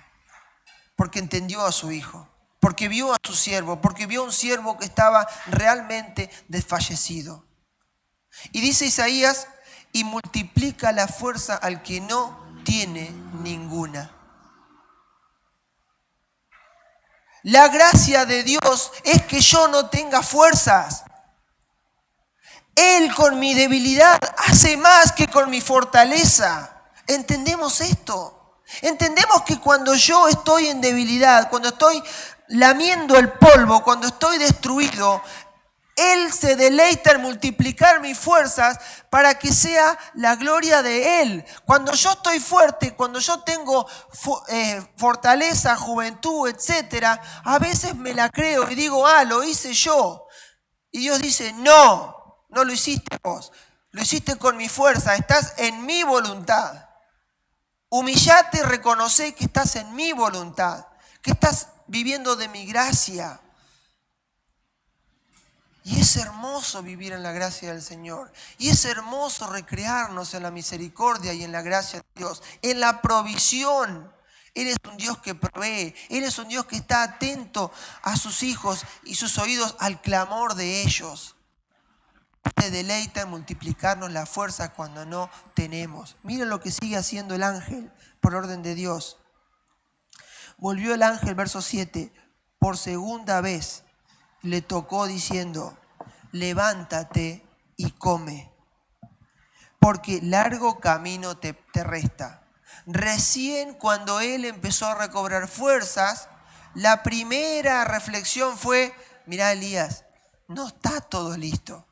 porque entendió a su hijo, porque vio a su siervo, porque vio a un siervo que estaba realmente desfallecido. Y dice Isaías, y multiplica la fuerza al que no tiene ninguna. La gracia de Dios es que yo no tenga fuerzas. Él con mi debilidad hace más que con mi fortaleza. ¿Entendemos esto? Entendemos que cuando yo estoy en debilidad, cuando estoy lamiendo el polvo, cuando estoy destruido, Él se deleita en multiplicar mis fuerzas para que sea la gloria de Él. Cuando yo estoy fuerte, cuando yo tengo fortaleza, juventud, etc., a veces me la creo y digo, lo hice yo. Y Dios dice, no lo hiciste vos, lo hiciste con mi fuerza, estás en mi voluntad. Humillate y reconoce que estás en mi voluntad, que estás viviendo de mi gracia. Y es hermoso vivir en la gracia del Señor. Y es hermoso recrearnos en la misericordia y en la gracia de Dios, en la provisión. Él es un Dios que provee, Él es un Dios que está atento a sus hijos y sus oídos al clamor de ellos. Se deleita en multiplicarnos la fuerza cuando no tenemos. Miren lo que sigue haciendo el ángel por orden de Dios. Volvió el ángel, verso 7, por segunda vez le tocó diciendo, levántate y come, porque largo camino te resta. Recién cuando él empezó a recobrar fuerzas, la primera reflexión fue, mirá Elías, no está todo listo.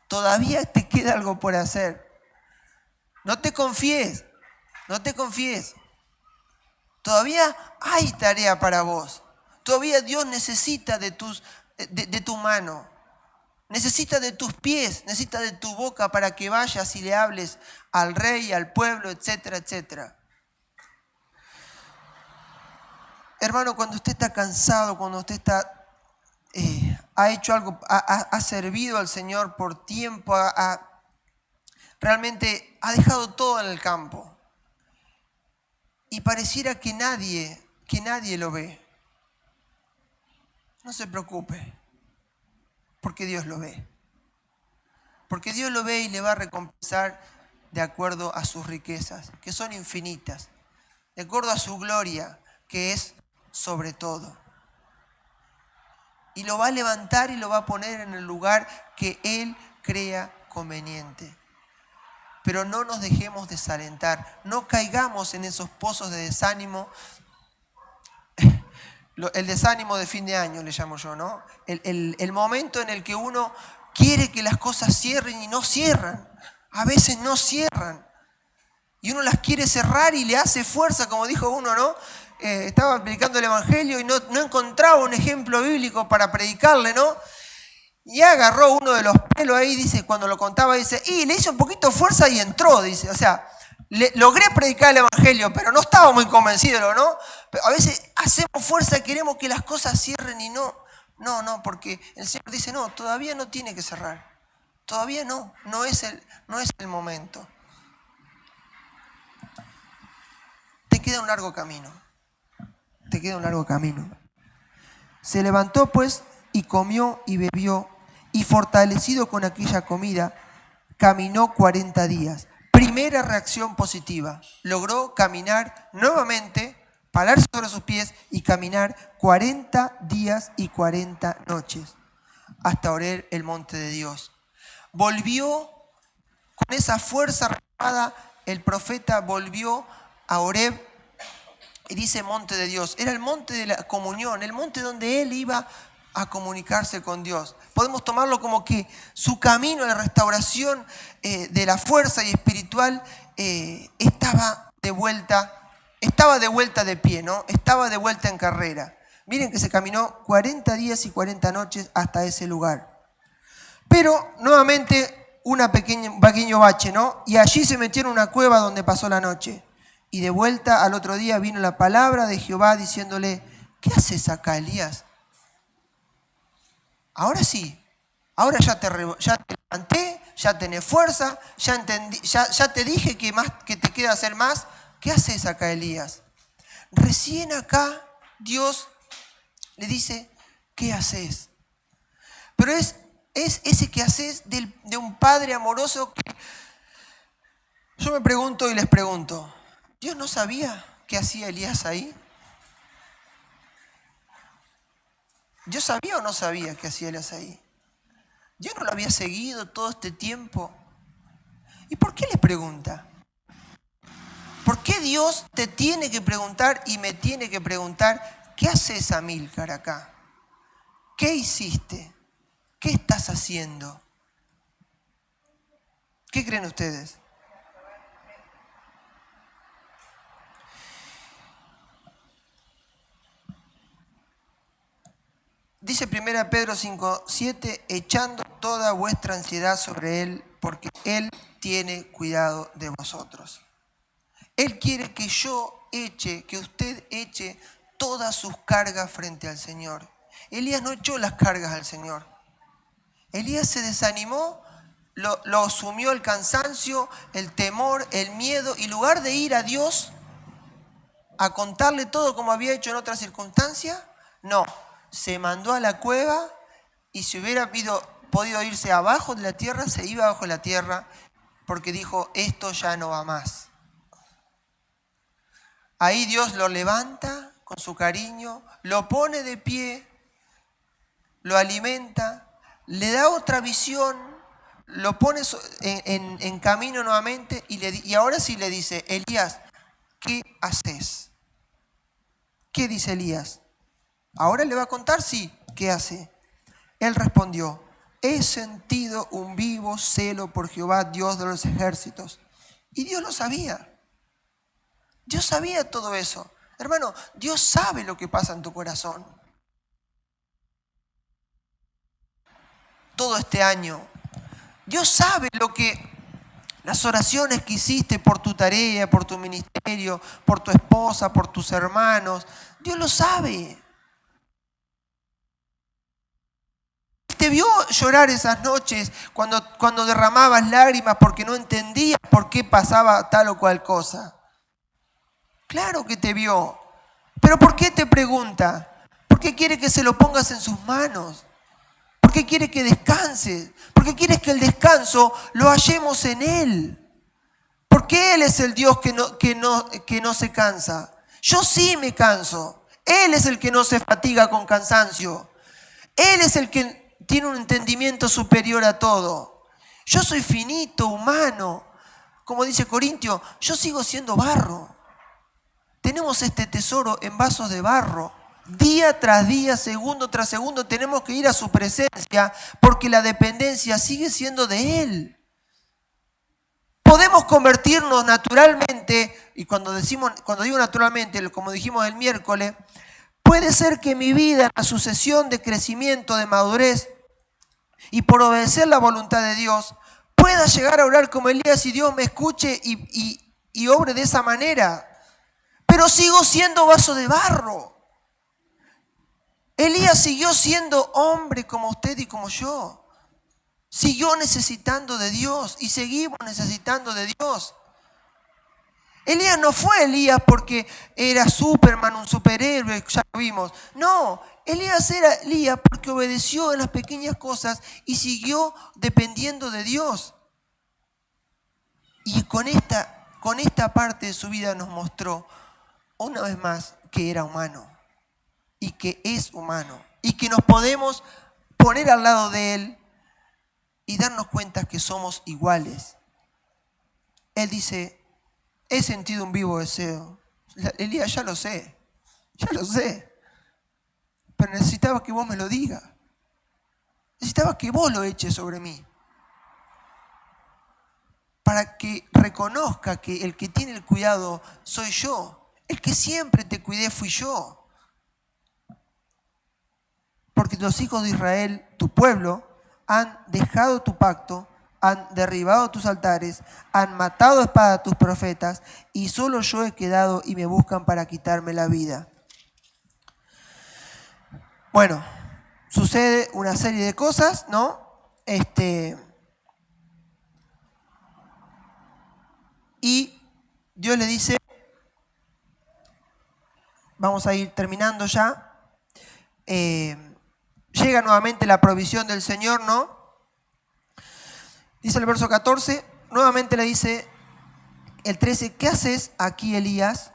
Todavía te queda algo por hacer. No te confíes, no te confíes. Todavía hay tarea para vos. Todavía Dios necesita de tu mano. Necesita de tus pies, necesita de tu boca para que vayas y le hables al rey, al pueblo, etcétera, etcétera. hermano, cuando usted está cansado, cuando usted ha hecho algo, ha servido al Señor por tiempo, realmente ha dejado todo en el campo y pareciera que nadie lo ve. No se preocupe, porque Dios lo ve. Porque Dios lo ve y le va a recompensar de acuerdo a sus riquezas, que son infinitas, de acuerdo a su gloria, que es sobre todo. Y lo va a levantar y lo va a poner en el lugar que Él crea conveniente. Pero no nos dejemos desalentar, no caigamos en esos pozos de desánimo. El desánimo de fin de año le llamo yo, ¿no? El momento en el que uno quiere que las cosas cierren y no cierran. A veces no cierran. Y uno las quiere cerrar y le hace fuerza, como dijo uno, ¿no? Estaba predicando el Evangelio y no encontraba un ejemplo bíblico para predicarle, ¿no? Y agarró uno de los pelos ahí, dice, cuando lo contaba, dice, y le hizo un poquito fuerza y entró, dice. O sea, logré predicar el Evangelio, pero no estaba muy convencido, ¿no? Pero a veces hacemos fuerza y queremos que las cosas cierren y no, porque el Señor dice, no, todavía no tiene que cerrar. Todavía no es el momento. Te queda un largo camino. Se levantó pues y comió y bebió y fortalecido con aquella comida, caminó 40 días. Primera reacción positiva. Logró caminar nuevamente, pararse sobre sus pies y caminar 40 días y 40 noches hasta Horeb, el monte de Dios. Volvió con esa fuerza renovada, el profeta volvió a Horeb y dice monte de Dios. Era el monte de la comunión, el monte donde él iba a comunicarse con Dios. Podemos tomarlo como que su camino de restauración de la fuerza y espiritual estaba de vuelta de pie, ¿no? Estaba de vuelta en carrera. Miren que se caminó 40 días y 40 noches hasta ese lugar. Pero nuevamente un pequeño bache, ¿no? Y allí se metió en una cueva donde pasó la noche. Y de vuelta al otro día vino la palabra de Jehová diciéndole, ¿qué haces acá, Elías? Ahora sí, ahora ya te levanté, ya tenés fuerza, ya entendí, ya te dije que te queda hacer más. ¿Qué haces acá, Elías? Recién acá Dios le dice, ¿qué haces? Pero es ese que haces de un padre amoroso que yo me pregunto y les pregunto, ¿Dios no sabía qué hacía Elías ahí? ¿Dios sabía o no sabía qué hacía Elías ahí? ¿Dios no lo había seguido todo este tiempo? ¿Y por qué le pregunta? ¿Por qué Dios te tiene que preguntar y me tiene que preguntar, ¿qué haces, Amílcar, acá? ¿Qué hiciste? ¿Qué estás haciendo? ¿Qué creen ustedes? Dice 1 Pedro 5:7, echando toda vuestra ansiedad sobre Él, porque Él tiene cuidado de vosotros. Él quiere que que usted eche todas sus cargas frente al Señor. Elías no echó las cargas al Señor. Elías se desanimó, lo sumió el cansancio, el temor, el miedo, y en lugar de ir a Dios a contarle todo como había hecho en otras circunstancias, no. Se mandó a la cueva y si hubiera podido irse abajo de la tierra, se iba abajo de la tierra porque dijo, esto ya no va más. Ahí Dios lo levanta con su cariño, lo pone de pie, lo alimenta, le da otra visión, lo pone en camino nuevamente y ahora sí le dice, Elías, ¿qué haces? ¿Qué dice Elías? Ahora le va a contar, sí, ¿qué hace? Él respondió, he sentido un vivo celo por Jehová, Dios de los ejércitos. Y Dios lo sabía. Dios sabía todo eso. Hermano, Dios sabe lo que pasa en tu corazón. Todo este año. Dios sabe las oraciones que hiciste por tu tarea, por tu ministerio. ministerio, por tu esposa, por tus hermanos. Dios lo sabe. Te vio llorar esas noches cuando derramabas lágrimas porque no entendías por qué pasaba tal o cual cosa. Claro que te vio. Pero ¿por qué te pregunta? ¿Por qué quiere que se lo pongas en sus manos? ¿Por qué quiere que descanses? ¿Por qué quieres que el descanso lo hallemos en Él? Porque Él es el Dios que no se cansa. Yo sí me canso. Él es el que no se fatiga con cansancio. Él es el que tiene un entendimiento superior a todo. Yo soy finito, humano. Como dice Corintio, yo sigo siendo barro. Tenemos este tesoro en vasos de barro. Día tras día, segundo tras segundo, tenemos que ir a su presencia porque la dependencia sigue siendo de Él. Podemos convertirnos naturalmente, y cuando digo naturalmente, como dijimos el miércoles, puede ser que mi vida, en la sucesión de crecimiento, de madurez, y por obedecer la voluntad de Dios, pueda llegar a orar como Elías y Dios me escuche y obre de esa manera. Pero sigo siendo vaso de barro. Elías siguió siendo hombre como usted y como yo. Siguió necesitando de Dios y seguimos necesitando de Dios. Elías no fue Elías porque era Superman, un superhéroe, ya lo vimos. No, Elías era Elías porque obedeció en las pequeñas cosas y siguió dependiendo de Dios. Y con esta parte de su vida nos mostró una vez más que era humano y que es humano y que nos podemos poner al lado de Él y darnos cuenta que somos iguales. Él dice, he sentido un vivo deseo. Elías, ya lo sé, pero necesitaba que vos me lo digas. Necesitaba que vos lo eches sobre mí. Para que reconozca que el que tiene el cuidado soy yo. El que siempre te cuidé fui yo. Porque los hijos de Israel, tu pueblo, han dejado tu pacto, han derribado tus altares, han matado a espada a tus profetas, y solo yo he quedado y me buscan para quitarme la vida. Bueno, sucede una serie de cosas, ¿no? Y Dios le dice, vamos a ir terminando ya, llega nuevamente la provisión del Señor, ¿no? Dice el verso 14, nuevamente le dice el 13, ¿qué haces aquí, Elías?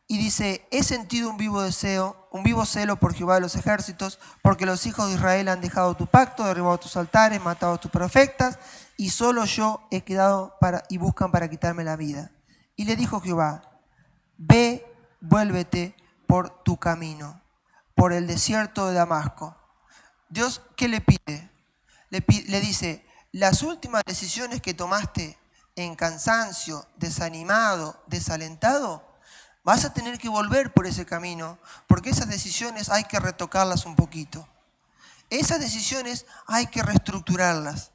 Y dice, he sentido un vivo deseo, un vivo celo por Jehová de los ejércitos, porque los hijos de Israel han dejado tu pacto, derribado tus altares, matado a tus profetas, y solo yo he quedado y buscan para quitarme la vida. Y le dijo Jehová, ve, vuélvete por tu camino, por el desierto de Damasco. Dios, ¿qué le pide? Le dice, las últimas decisiones que tomaste en cansancio, desanimado, desalentado, vas a tener que volver por ese camino, porque esas decisiones hay que retocarlas un poquito. Esas decisiones hay que reestructurarlas.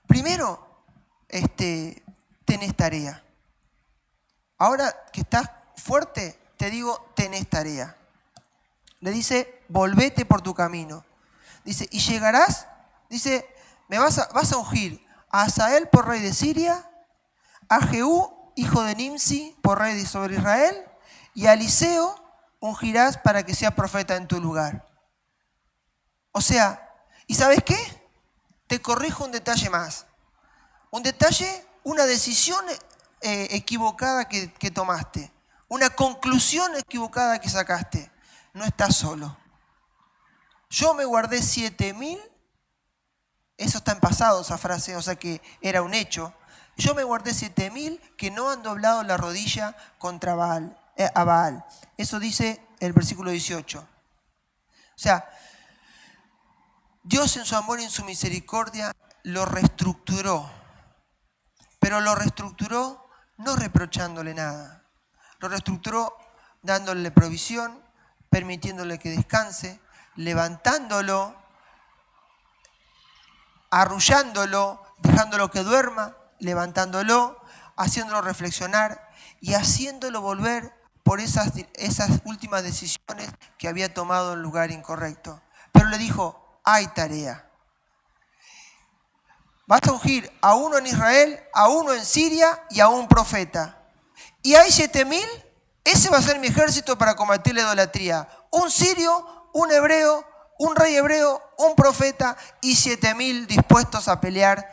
Primero, tenés tarea. Ahora que estás fuerte, te digo, tenés tarea. Le dice, volvete por tu camino. Dice, y llegarás, dice, vas a ungir a Hazael por rey de Siria, a Jehú, hijo de Nimsi, por rey sobre Israel, y a Eliseo ungirás para que sea profeta en tu lugar. O sea, ¿y sabes qué? Te corrijo un detalle más. Un detalle, una decisión equivocada que tomaste. Una conclusión equivocada que sacaste. No estás solo. Yo me guardé 7.000. Eso está en pasado, esa frase, o sea que era un hecho. Yo me guardé 7.000 que no han doblado la rodilla contra a Baal. Eso dice el versículo 18. O sea, Dios en su amor y en su misericordia lo reestructuró. Pero lo reestructuró no reprochándole nada. Lo reestructuró dándole provisión, permitiéndole que descanse, levantándolo, arrullándolo, dejándolo que duerma, levantándolo, haciéndolo reflexionar y haciéndolo volver por esas últimas decisiones que había tomado en lugar incorrecto. Pero le dijo, hay tarea. Vas a ungir a uno en Israel, a uno en Siria y a un profeta. Y hay 7.000, ese va a ser mi ejército para combatir la idolatría. Un sirio, un hebreo, un rey hebreo, un profeta y 7.000 dispuestos a pelear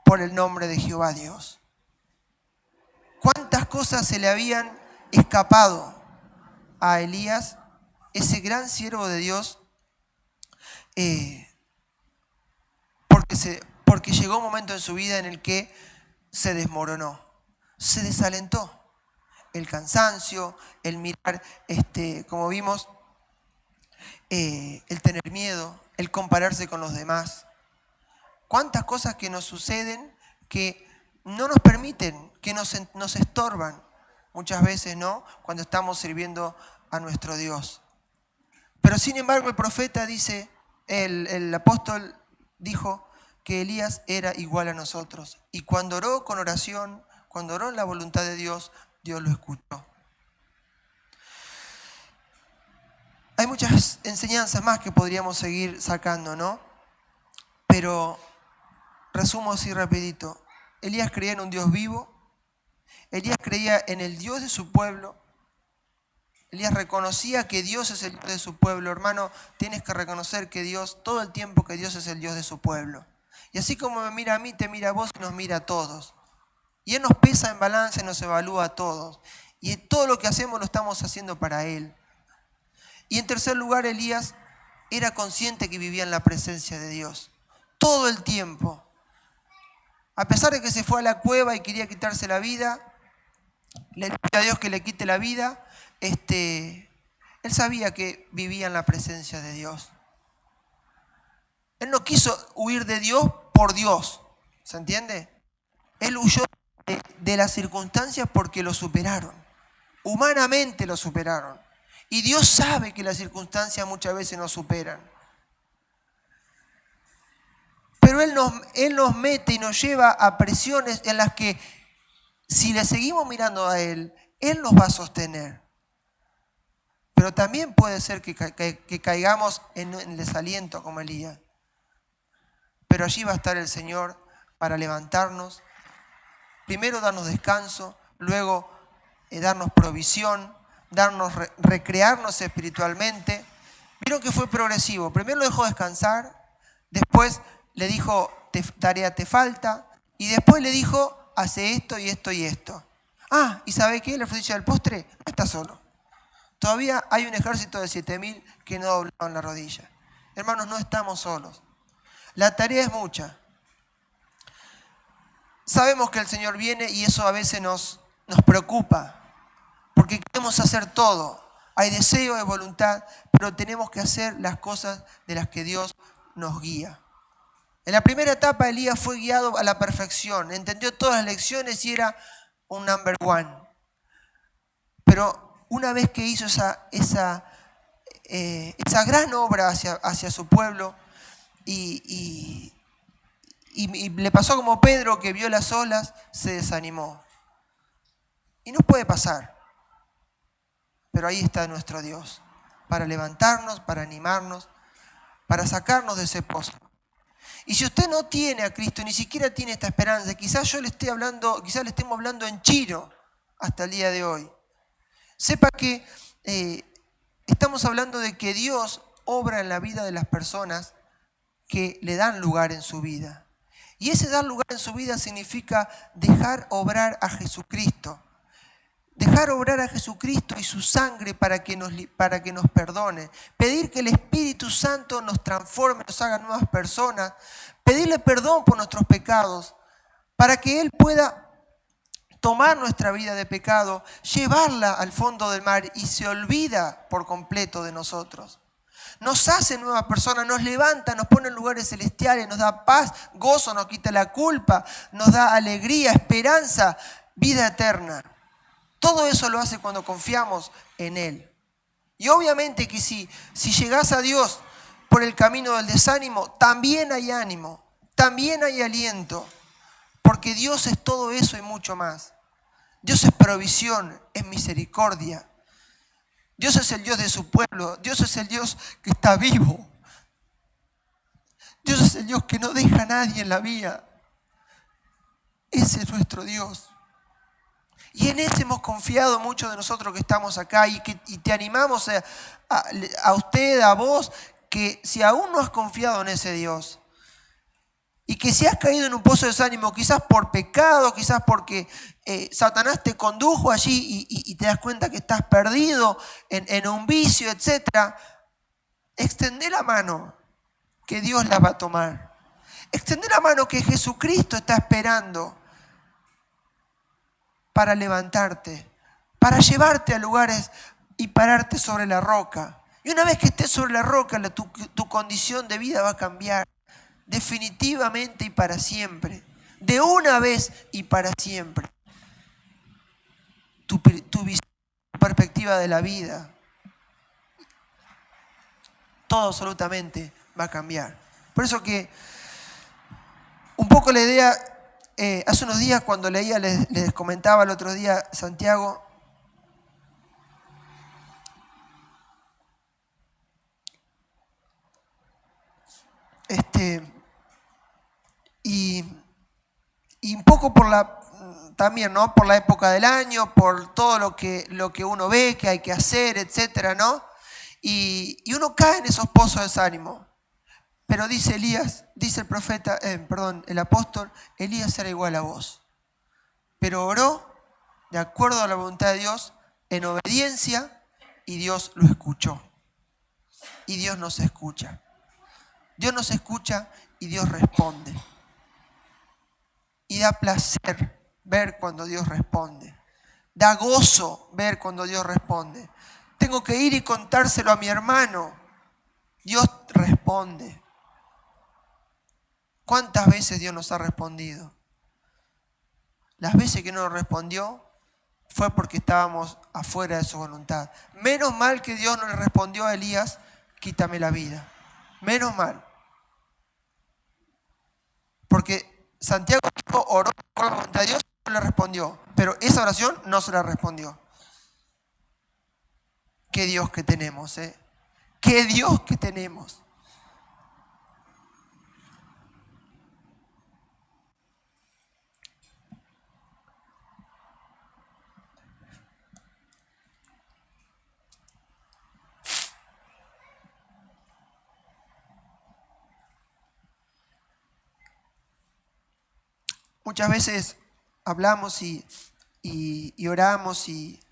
por el nombre de Jehová Dios. ¿Cuántas cosas se le habían escapado a Elías, ese gran siervo de Dios? Porque llegó un momento en su vida en el que se desmoronó, se desalentó. El cansancio, el mirar, como vimos, el tener miedo, el compararse con los demás. Cuántas cosas que nos suceden que no nos permiten, que nos estorban muchas veces, ¿no? Cuando estamos sirviendo a nuestro Dios. Pero sin embargo el profeta dice, el apóstol dijo que Elías era igual a nosotros. Y cuando oró con oración, cuando oró en la voluntad de Dios, Dios lo escuchó. Hay muchas enseñanzas más que podríamos seguir sacando, ¿no? Pero resumo así rapidito. Elías creía en un Dios vivo. Elías creía en el Dios de su pueblo. Elías reconocía que Dios es el Dios de su pueblo. Hermano, tienes que reconocer que Dios, todo el tiempo que Dios es el Dios de su pueblo. Y así como me mira a mí, te mira a vos y nos mira a todos. Y Él nos pesa en balance, nos evalúa a todos. Y todo lo que hacemos lo estamos haciendo para Él. Y en tercer lugar, Elías era consciente que vivía en la presencia de Dios. Todo el tiempo. A pesar de que se fue a la cueva y quería quitarse la vida, le pidió a Dios que le quite la vida, él sabía que vivía en la presencia de Dios. Él no quiso huir de Dios por Dios. ¿Se entiende? Él huyó de las circunstancias porque lo superaron. Humanamente lo superaron. Y Dios sabe que las circunstancias muchas veces nos superan. Pero Él nos mete y nos lleva a presiones en las que si le seguimos mirando a Él, Él nos va a sostener. Pero también puede ser que caigamos en el desaliento como Elías. Pero allí va a estar el Señor para levantarnos. Primero darnos descanso, luego darnos provisión, recrearnos espiritualmente. Vieron que fue progresivo. Primero lo dejó descansar, después le dijo, tarea te falta, y después le dijo, hace esto y esto y esto. Ah, ¿y sabe qué? La frutilla del postre no está solo. Todavía hay un ejército de 7.000 que no doblaron la rodilla. Hermanos, no estamos solos. La tarea es mucha. Sabemos que el Señor viene y eso a veces nos preocupa, porque queremos hacer todo. Hay deseo, hay voluntad, pero tenemos que hacer las cosas de las que Dios nos guía. En la primera etapa Elías fue guiado a la perfección, entendió todas las lecciones y era un number one. Pero una vez que hizo esa gran obra hacia su pueblo y le pasó como Pedro que vio las olas, se desanimó. Y nos puede pasar. Pero ahí está nuestro Dios, para levantarnos, para animarnos, para sacarnos de ese pozo. Y si usted no tiene a Cristo, ni siquiera tiene esta esperanza, quizás le estemos hablando en chino hasta el día de hoy. Sepa que estamos hablando de que Dios obra en la vida de las personas que le dan lugar en su vida. Y ese dar lugar en su vida significa dejar obrar a Jesucristo. Dejar obrar a Jesucristo y su sangre para que nos perdone. Pedir que el Espíritu Santo nos transforme, nos haga nuevas personas. Pedirle perdón por nuestros pecados para que Él pueda tomar nuestra vida de pecado, llevarla al fondo del mar y se olvida por completo de nosotros. Nos hace nuevas personas, nos levanta, nos pone en lugares celestiales, nos da paz, gozo, nos quita la culpa, nos da alegría, esperanza, vida eterna. Todo eso lo hace cuando confiamos en Él. Y obviamente que si llegás a Dios por el camino del desánimo, también hay ánimo, también hay aliento, porque Dios es todo eso y mucho más. Dios es provisión, es misericordia. Dios es el Dios de su pueblo. Dios es el Dios que está vivo. Dios es el Dios que no deja a nadie en la vía. Ese es nuestro Dios. Y en ese hemos confiado muchos de nosotros que estamos acá y te animamos a usted, a vos, que si aún no has confiado en ese Dios y que si has caído en un pozo de desánimo, quizás por pecado, quizás porque Satanás te condujo allí y te das cuenta que estás perdido en un vicio, etc., extendé la mano que Dios la va a tomar. Extendé la mano que Jesucristo está esperando para levantarte, para llevarte a lugares y pararte sobre la roca. Y una vez que estés sobre la roca, tu condición de vida va a cambiar definitivamente y para siempre. De una vez y para siempre. Tu visión, tu perspectiva de la vida, todo absolutamente va a cambiar. Por eso que un poco la idea, hace unos días cuando leía, les comentaba el otro día Santiago, y un poco también, ¿no? Por la época del año, por todo lo que uno ve que hay que hacer, etcétera, ¿no? Y uno cae en esos pozos de desánimo. Pero dice Elías, dice el apóstol, Elías era igual a vos. Pero oró de acuerdo a la voluntad de Dios, en obediencia, y Dios lo escuchó. Y Dios nos escucha. Dios nos escucha y Dios responde. Y da placer ver cuando Dios responde. Da gozo ver cuando Dios responde. Tengo que ir y contárselo a mi hermano. Dios responde. ¿Cuántas veces Dios nos ha respondido? Las veces que no nos respondió fue porque estábamos afuera de su voluntad. Menos mal que Dios no le respondió a Elías, quítame la vida. Menos mal. Porque Santiago oró por la voluntad de Dios y no le respondió. Pero esa oración no se la respondió. Qué Dios que tenemos, ¿eh? Qué Dios que tenemos. Muchas veces hablamos y oramos y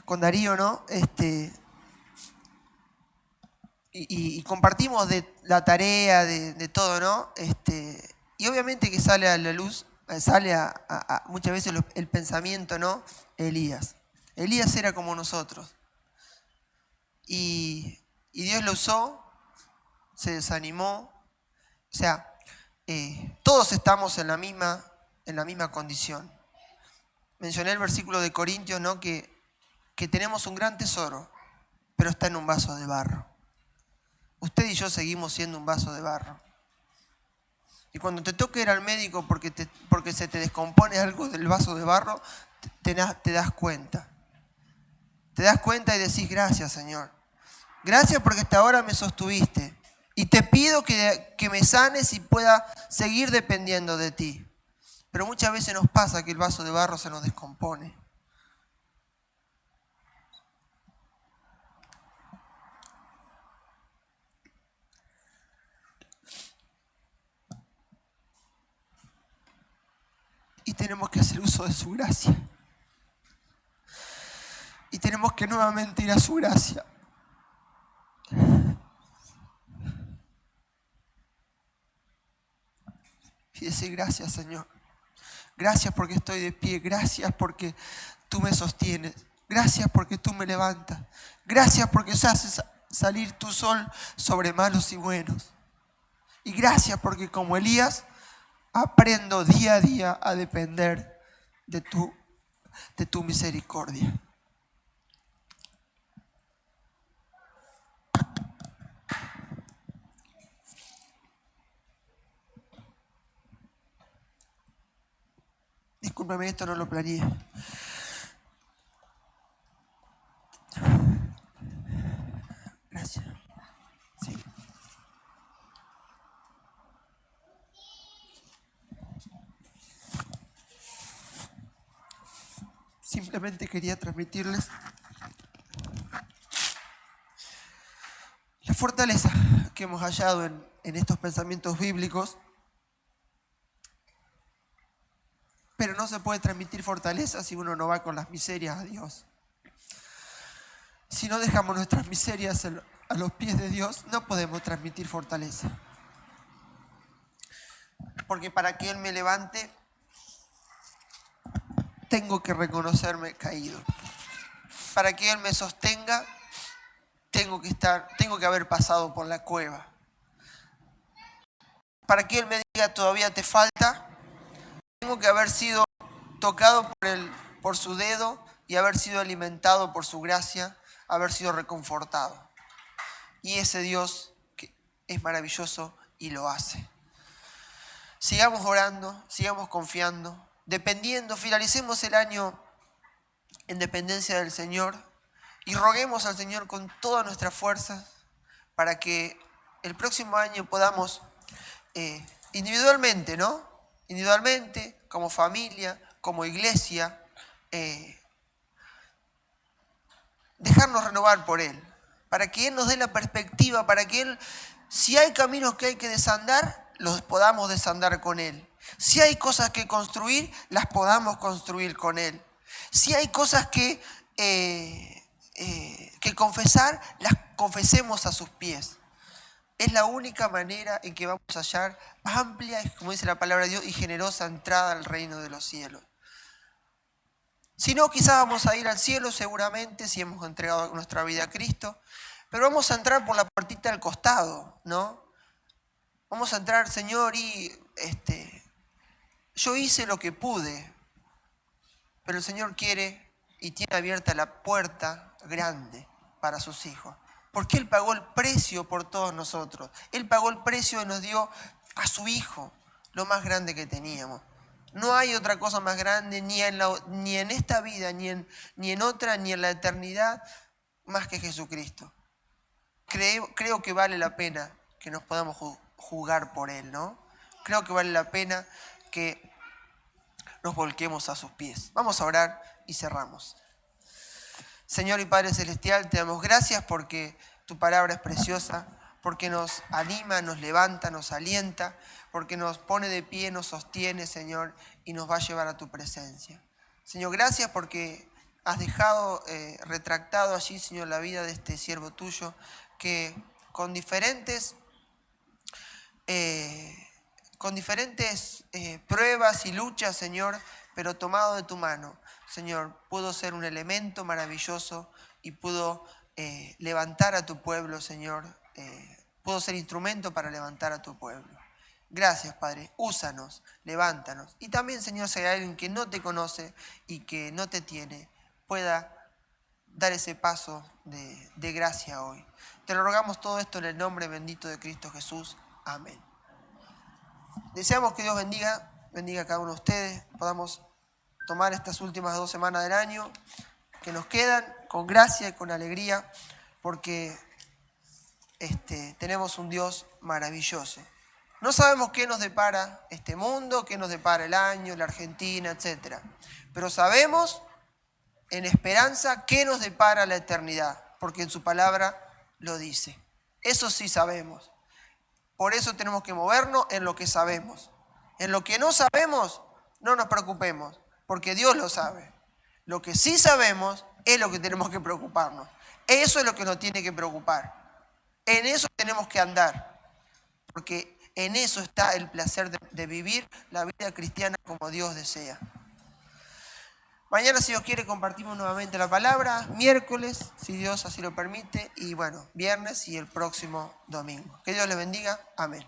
con Darío, ¿no? Y compartimos de la tarea, de todo, ¿no? Y obviamente que sale a la luz, sale muchas veces el pensamiento, ¿no? Elías. Elías era como nosotros. Y Dios lo usó, se desanimó. O sea, todos estamos en la misma condición. Mencioné el versículo de Corintios, ¿no? Que tenemos un gran tesoro, pero está en un vaso de barro. Usted y yo seguimos siendo un vaso de barro. Y cuando te toca ir al médico porque se te descompone algo del vaso de barro, te das cuenta. Te das cuenta y decís, gracias, Señor. Gracias porque hasta ahora me sostuviste. Y te pido que me sanes y pueda seguir dependiendo de ti. Pero muchas veces nos pasa que el vaso de barro se nos descompone. Y tenemos que hacer uso de su gracia. Y tenemos que nuevamente ir a su gracia. Y decir, gracias, Señor. Gracias porque estoy de pie. Gracias porque tú me sostienes. Gracias porque tú me levantas. Gracias porque haces salir tu sol sobre malos y buenos. Y gracias porque como Elías aprendo día a día a depender de tu misericordia. Discúlpame, esto no lo planeé. simplemente quería transmitirles la fortaleza que hemos hallado en estos pensamientos bíblicos. Pero no se puede transmitir fortaleza si uno no va con las miserias a Dios. Si no dejamos nuestras miserias a los pies de Dios, no podemos transmitir fortaleza. Porque para que Él me levante, tengo que reconocerme caído. Para que Él me sostenga, tengo que haber pasado por la cueva. Para que Él me diga todavía te falta, tengo que haber sido tocado por su dedo y haber sido alimentado por su gracia, haber sido reconfortado. Y ese Dios que es maravilloso y lo hace. Sigamos orando, sigamos confiando, dependiendo, finalicemos el año en dependencia del Señor y roguemos al Señor con todas nuestras fuerzas para que el próximo año podamos individualmente, ¿no? Individualmente, como familia, como iglesia, dejarnos renovar por Él, para que Él nos dé la perspectiva, para que Él, si hay caminos que hay que desandar, los podamos desandar con Él. Si hay cosas que construir, las podamos construir con Él. Si hay cosas que confesar, las confesemos a sus pies. Es la única manera en que vamos a hallar amplia, como dice la palabra de Dios, y generosa entrada al reino de los cielos. Si no, quizás vamos a ir al cielo seguramente si hemos entregado nuestra vida a Cristo, pero vamos a entrar por la puertita del costado, ¿no? Vamos a entrar, Señor, y yo hice lo que pude, pero el Señor quiere y tiene abierta la puerta grande para sus hijos. Porque Él pagó el precio por todos nosotros. Él pagó el precio y nos dio a su Hijo, lo más grande que teníamos. No hay otra cosa más grande, ni en esta vida, ni en otra, ni en la eternidad, más que Jesucristo. Creo que vale la pena que nos podamos jugar por Él, ¿no? Creo que vale la pena que nos volquemos a sus pies. Vamos a orar y cerramos. Señor y Padre Celestial, te damos gracias porque tu palabra es preciosa, porque nos anima, nos levanta, nos alienta, porque nos pone de pie, nos sostiene, Señor, y nos va a llevar a tu presencia. Señor, gracias porque has dejado retractado allí, Señor, la vida de este siervo tuyo, que con diferentes pruebas y luchas, Señor, pero tomado de tu mano, Señor, pudo ser un elemento maravilloso y pudo levantar a tu pueblo, Señor. Pudo ser instrumento para levantar a tu pueblo. Gracias, Padre. Úsanos, levántanos. Y también, Señor, si hay alguien que no te conoce y que no te tiene, pueda dar ese paso de gracia hoy. Te lo rogamos todo esto en el nombre bendito de Cristo Jesús. Amén. Deseamos que Dios bendiga a cada uno de ustedes. Podamos tomar estas últimas 2 semanas del año que nos quedan con gracia y con alegría, porque tenemos un Dios maravilloso. No sabemos qué nos depara este mundo, qué nos depara el año, la Argentina, etc. Pero sabemos en esperanza qué nos depara la eternidad, porque en su palabra lo dice. Eso sí sabemos. Por eso tenemos que movernos en lo que sabemos. En lo que no sabemos, no nos preocupemos, porque Dios lo sabe. Lo que sí sabemos es lo que tenemos que preocuparnos. Eso es lo que nos tiene que preocupar. En eso tenemos que andar, porque en eso está el placer de vivir la vida cristiana como Dios desea. Mañana, si Dios quiere, compartimos nuevamente la palabra. Miércoles, si Dios así lo permite. Y bueno, viernes y el próximo domingo. Que Dios les bendiga. Amén.